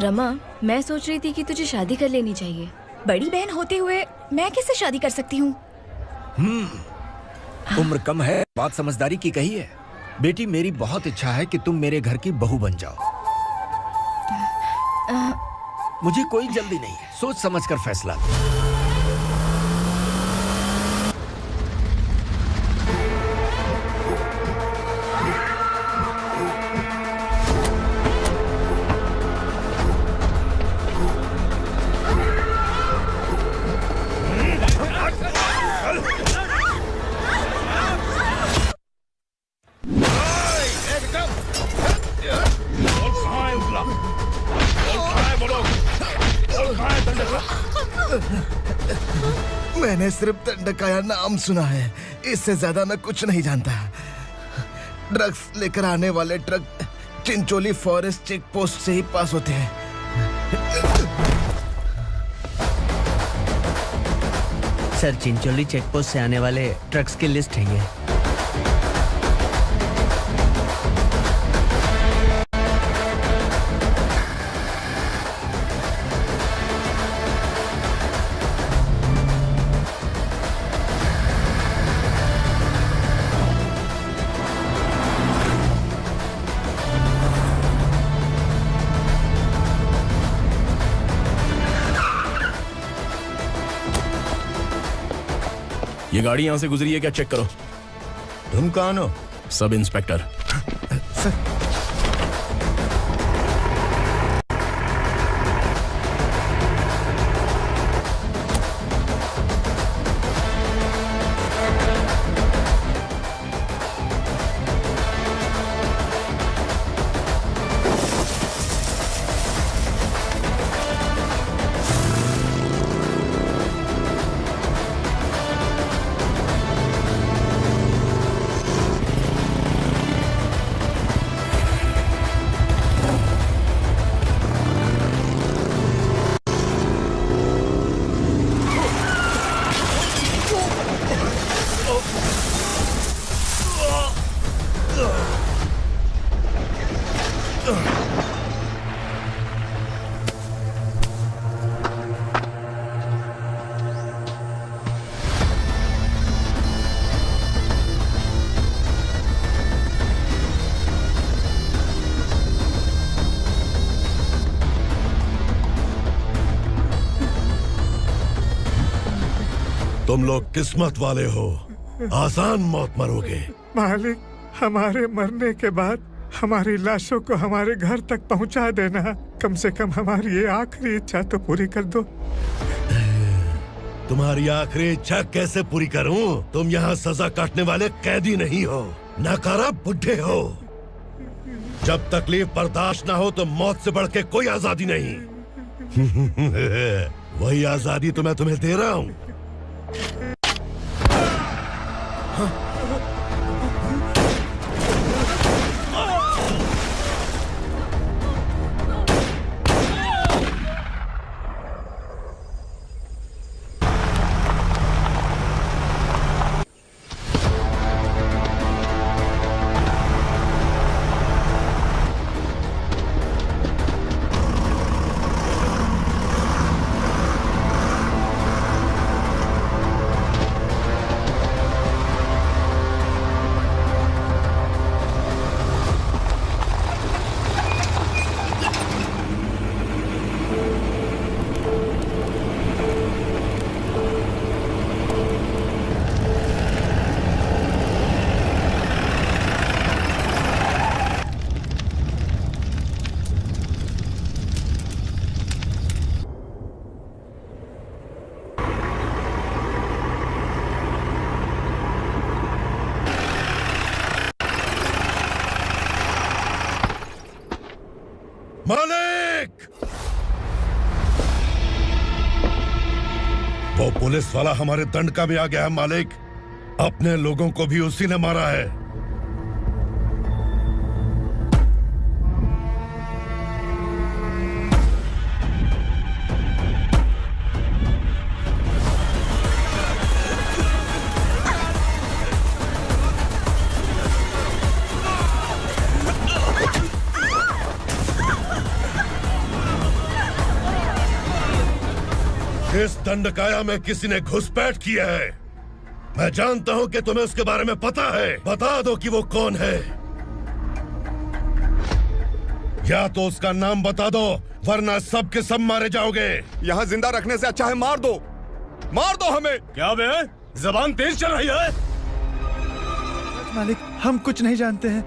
रमा, मैं सोच रही थी कि तुझे शादी कर लेनी चाहिए। बड़ी बहन होते हुए मैं कैसे शादी कर सकती हूँ? उम्र कम है, बात समझदारी की कही है। बेटी, मेरी बहुत इच्छा है कि तुम मेरे घर की बहू बन जाओ। मुझे कोई जल्दी नहीं है, सोच समझ कर फैसला। मैंने सिर्फ दंडकाया नाम सुना है, इससे ज्यादा मैं कुछ नहीं जानता। ड्रग्स लेकर आने वाले truck Chincholi forest check post से ही पास होते हैं। सर, चिंचोली चेक पोस्ट से आने वाले ट्रक्स की लिस्ट है ये। ये गाड़ी यहां से गुजरी है क्या, चेक करो। तुम कौन हो? Sub inspector. तुम लोग किस्मत वाले हो, आसान मौत मरोगे। मालिक, हमारे मरने के बाद हमारी लाशों को हमारे घर तक पहुंचा देना। कम से कम हमारी ये आखिरी इच्छा तो पूरी कर दो। तुम्हारी आखिरी इच्छा कैसे पूरी करूं? तुम यहाँ सजा काटने वाले कैदी नहीं हो, नकारा बुड्ढे हो। जब तकलीफ बर्दाश्त ना हो तो मौत से बढ़ के कोई आजादी नहीं। वही आजादी तो मैं तुम्हें दे रहा हूँ। पुलिस वाला हमारे दंड का भी आ गया है मालिक। अपने लोगों को भी उसी ने मारा है। इस दंडकाया में किसी ने घुसपैठ किया है। मैं जानता हूं कि तुम्हें उसके बारे में पता है। बता दो कि वो कौन है, या तो उसका नाम बता दो, वरना सब के सब मारे जाओगे। यहाँ जिंदा रखने से अच्छा है मार दो हमें। क्या बे? जबान तेज चल रही है। मालिक, हम कुछ नहीं जानते हैं।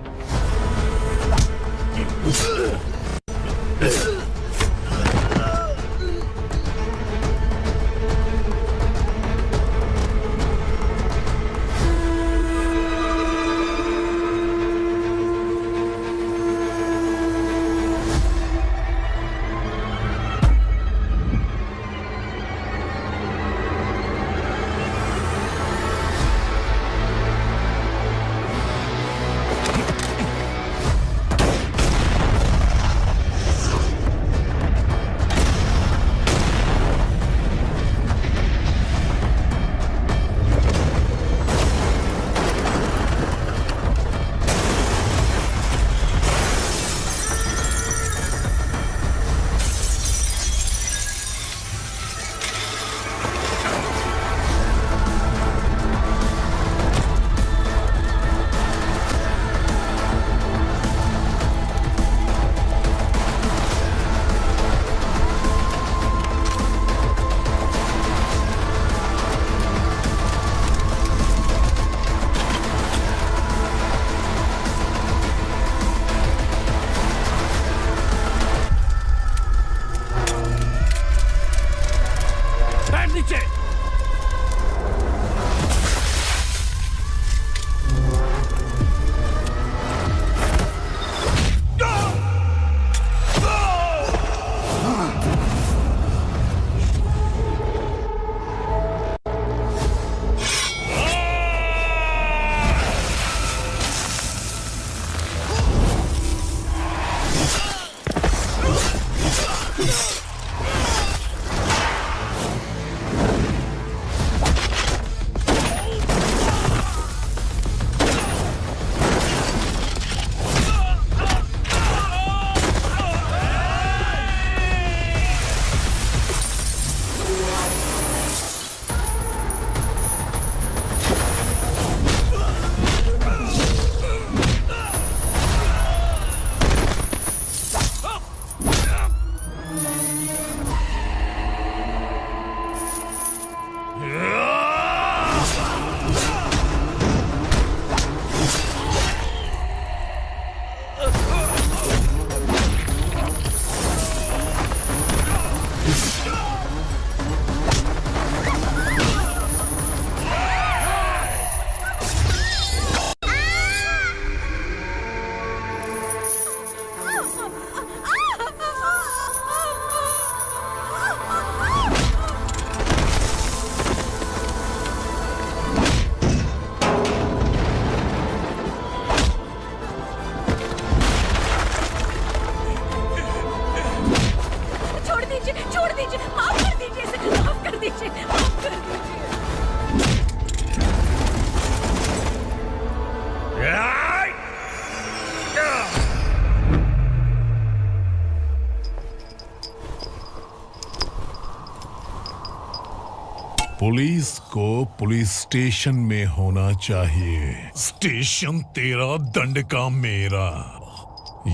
पुलिस को पुलिस स्टेशन में होना चाहिए। स्टेशन तेरा, दंड का मेरा।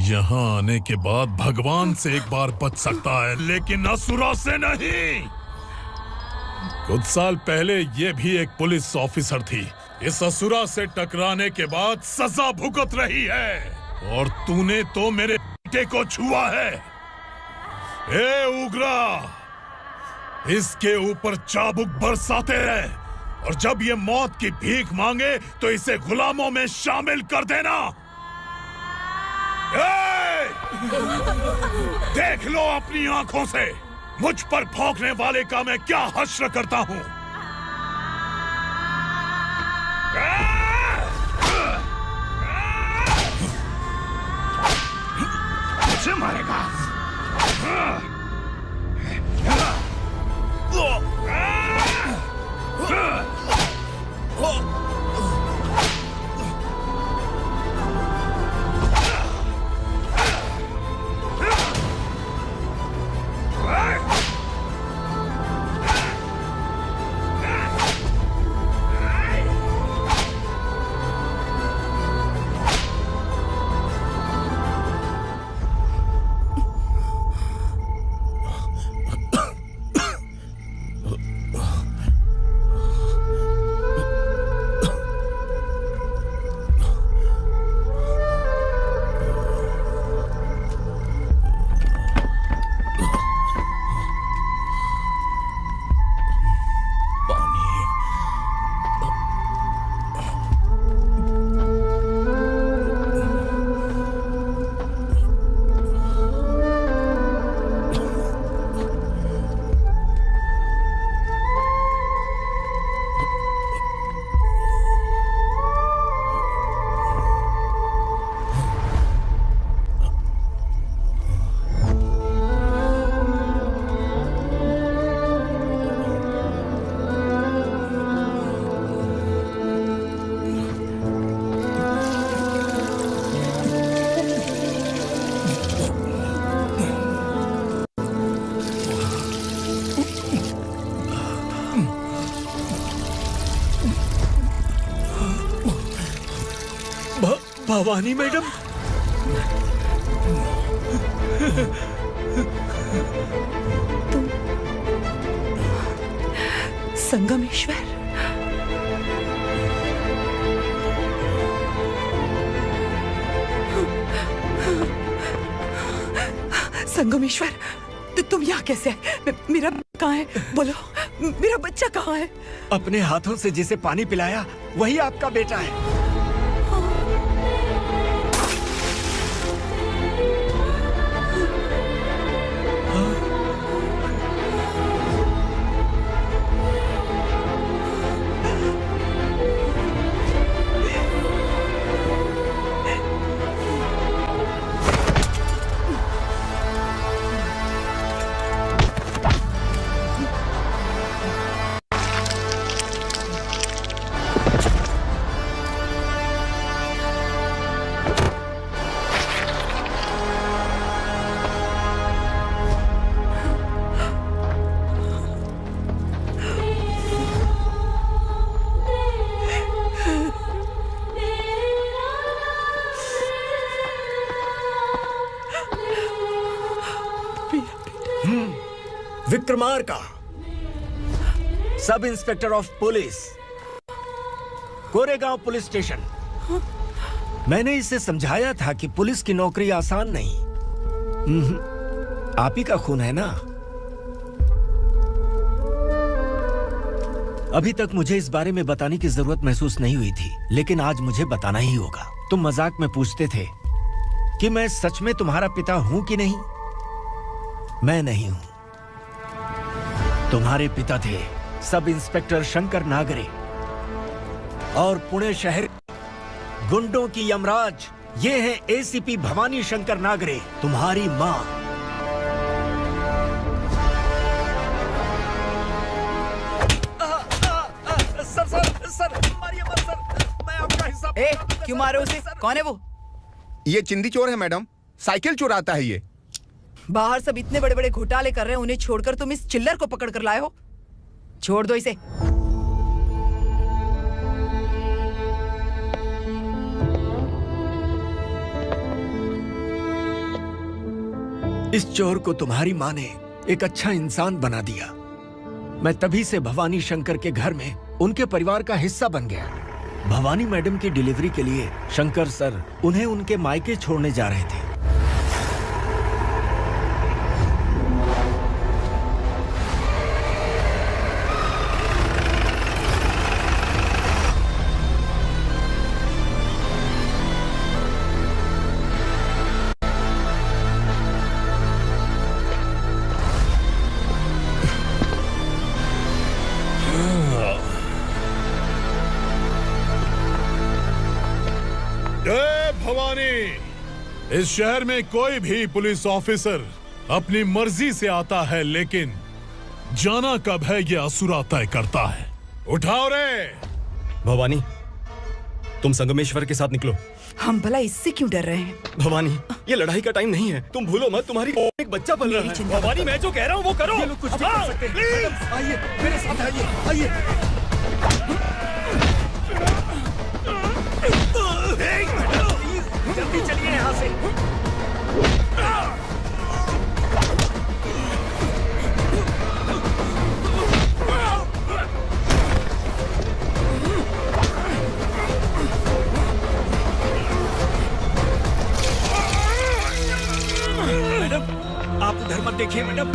यहाँ आने के बाद भगवान से एक बार बच सकता है, लेकिन असुरा से नहीं। कुछ साल पहले ये भी एक पुलिस ऑफिसर थी। इस असुरा से टकराने के बाद सजा भुगत रही है, और तूने तो मेरे बेटे को छुआ है। ए उग्रा, इसके ऊपर चाबुक बरसाते रहे, और जब ये मौत की भीख मांगे तो इसे गुलामों में शामिल कर देना। देख लो अपनी आंखों से मुझ पर भौंकने वाले का मैं क्या हश्र करता हूँ। भवानी मैडम। संगमेश्वर, संगमेश्वर, तुम यहाँ कैसे आए? मेरा कहाँ है? बोलो, मेरा बच्चा कहाँ है? अपने हाथों से जिसे पानी पिलाया वही आपका बेटा है। Vikramarka, sub inspector of police, Koregaon police station. मैंने इसे समझाया था कि पुलिस की नौकरी आसान नहीं। आप ही का खून है ना। अभी तक मुझे इस बारे में बताने की जरूरत महसूस नहीं हुई थी, लेकिन आज मुझे बताना ही होगा। तुम मजाक में पूछते थे कि मैं सच में तुम्हारा पिता हूं कि नहीं। मैं नहीं हूं। तुम्हारे पिता थे सब इंस्पेक्टर शंकर नागरे, और पुणे शहर गुंडों की यमराज ये है एसीपी भवानी शंकर नागरे, तुम्हारी मां। सर, मारिए मत सर, मैं आपका हिस्सा। क्यों मारे उसे? कौन है वो? ये चिंदी चोर है मैडम, साइकिल चुराता है ये। बाहर सब इतने बड़े बड़े घोटाले कर रहे हैं, उन्हें छोड़कर तुम इस चिल्लर को पकड़ कर लाए हो। छोड़ दो इसे। इस चोर को तुम्हारी मां ने एक अच्छा इंसान बना दिया। मैं तभी से भवानी शंकर के घर में उनके परिवार का हिस्सा बन गया। भवानी मैडम की डिलीवरी के लिए शंकर सर उन्हें उनके मायके छोड़ने जा रहे थे। इस शहर में कोई भी पुलिस ऑफिसर अपनी मर्जी से आता है, लेकिन जाना कब है ये असुरा तय करता है। उठाओ रे। भवानी, तुम संगमेश्वर के साथ निकलो। हम भला इससे क्यों डर रहे हैं? भवानी, ये लड़ाई का टाइम नहीं है। तुम भूलो मत, तुम्हारी एक बच्चा पल रहा है। भवानी, मैं जो कह रहा हूँ वो करो। ये लोग कुछ नहीं कर सकते। आइए मेरे साथ, आइए। जल्दी चलिए यहाँ से। मैडम, आप उधर मत देखिए मैडम।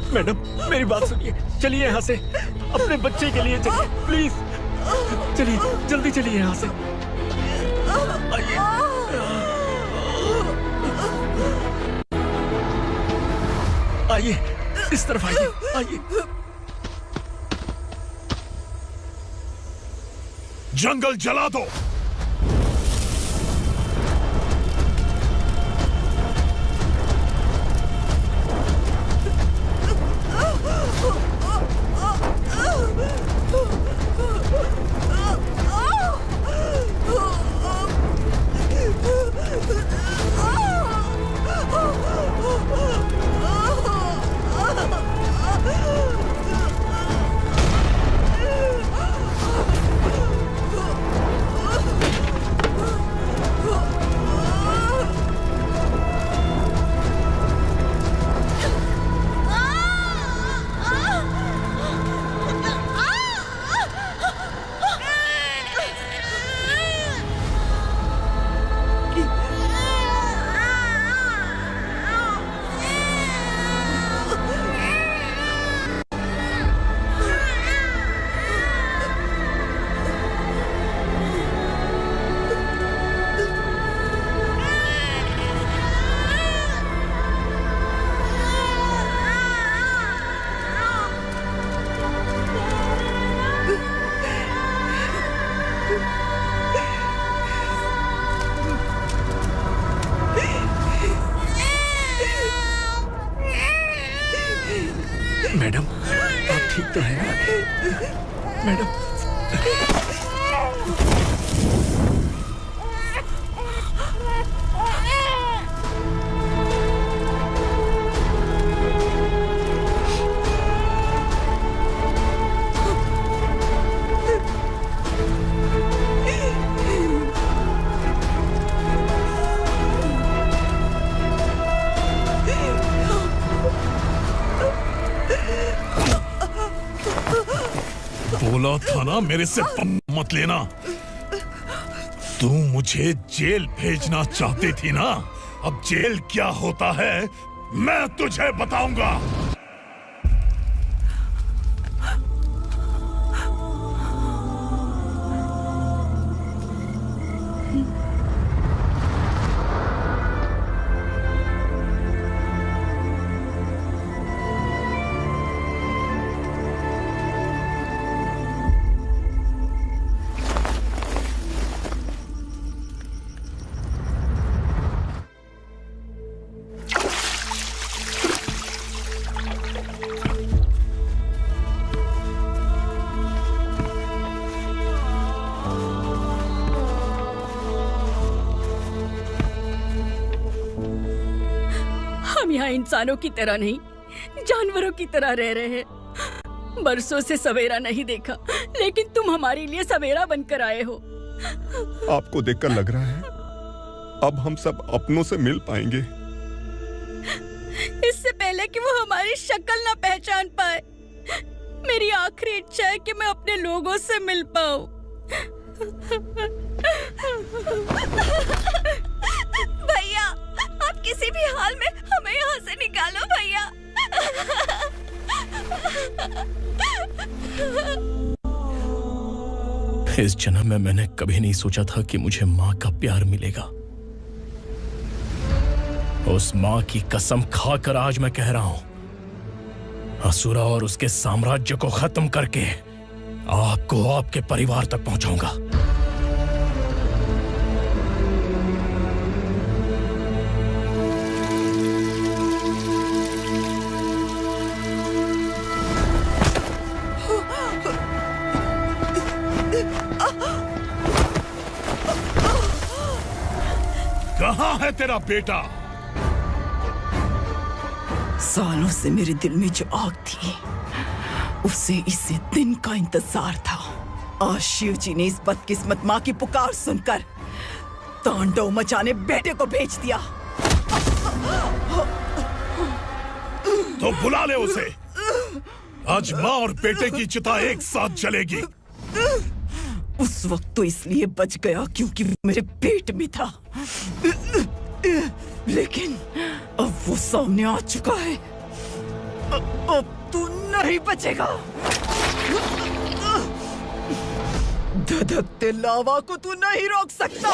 मैडम, मेरी बात सुनिए। चलिए यहाँ से, अपने बच्चे के लिए चलिए प्लीज। चलिए, जल्दी चलिए यहाँ से। आइए। आइए, इस तरफ आइए, आइए। जंगल जला दो। ठीक तो है मैडम? बोला था ना मेरे से मत लेना। तू मुझे जेल भेजना चाहती थी ना, अब जेल क्या होता है मैं तुझे बताऊंगा। हम यहाँ इंसानों की तरह नहीं, जानवरों की तरह रह रहे हैं। बरसों से सवेरा नहीं देखा, लेकिन तुम हमारे लिए सवेरा बनकर आए हो। आपको देखकर लग रहा है अब हम सब अपनों से मिल पाएंगे। इससे पहले कि वो हमारी शक्ल ना पहचान पाए, मेरी आखिरी इच्छा है कि मैं अपने लोगों से मिल पाऊं। भैया, आप किसी भी हाल में हमें यहाँ से निकालो भैया। इस जन्म में मैंने कभी नहीं सोचा था कि मुझे माँ का प्यार मिलेगा। उस माँ की कसम खाकर आज मैं कह रहा हूं, असुरा और उसके साम्राज्य को खत्म करके आपको आपके परिवार तक पहुंचाऊंगा। कहाँ है तेरा बेटा? सालों से मेरे दिल में जो आग थी, उसे इसी दिन का इंतजार था। आज शिव जी ने इस बदकिस्मत माँ की पुकार सुनकर तांडव मचाने बेटे को भेज दिया। तो बुला ले उसे। आज माँ और बेटे की चिता एक साथ जलेगी। उस वक्त तो इसलिए बच गया क्योंकि वो मेरे पेट में था, लेकिन अब वो सामने आ चुका है। अब तू नहीं बचेगा। धधकते लावा को तू नहीं रोक सकता।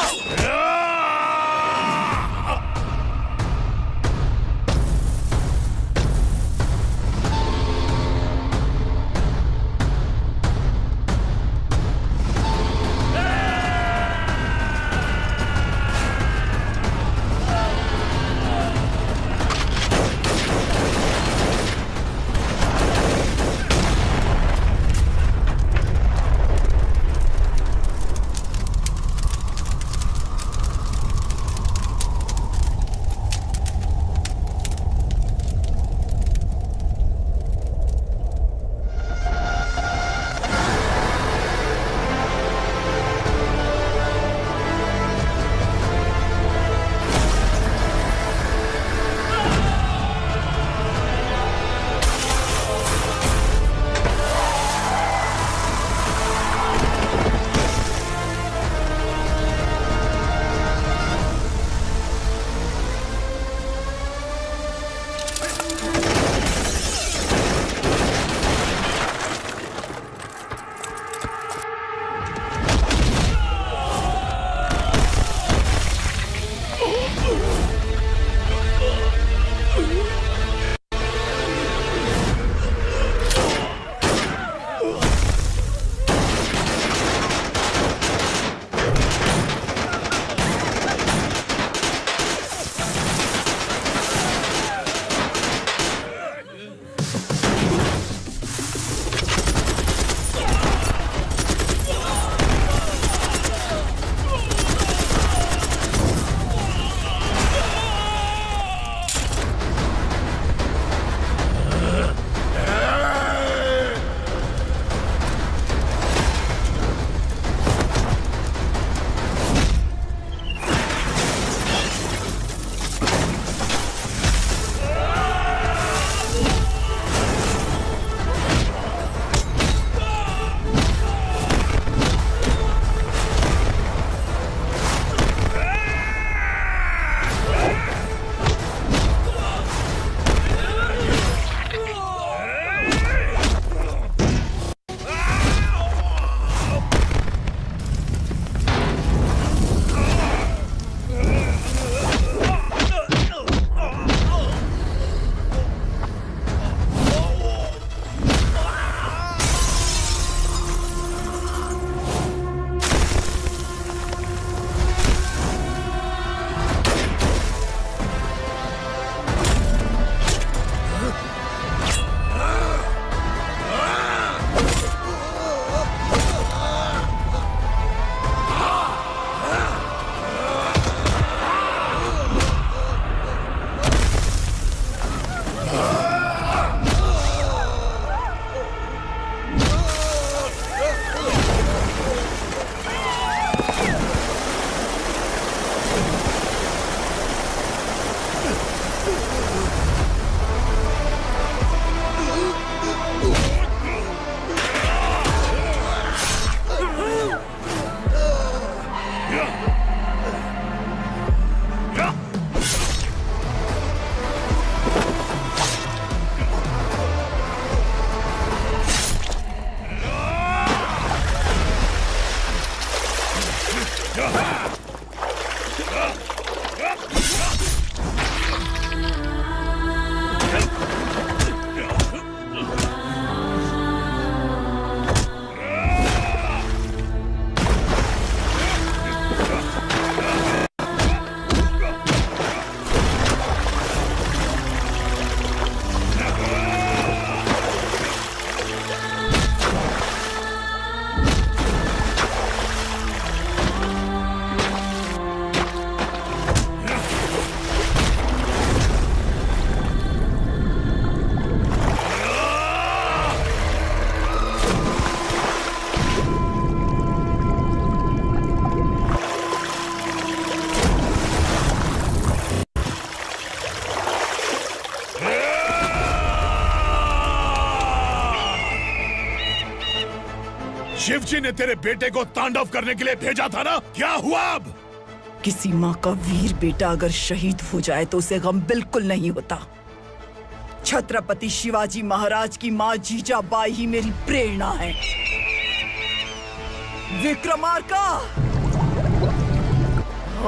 शिवजी ने तेरे बेटे को तांडव करने के लिए भेजा था ना, क्या हुआ अब? किसी माँ का वीर बेटा अगर शहीद हो जाए तो उसे गम बिल्कुल नहीं होता। छत्रपति शिवाजी महाराज की माँ जीजाबाई ही मेरी प्रेरणा है। विक्रमार्का,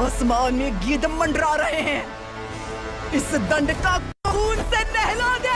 आसमान में गिद्ध मंडरा रहे हैं, इस दंड का खून से नहला दे।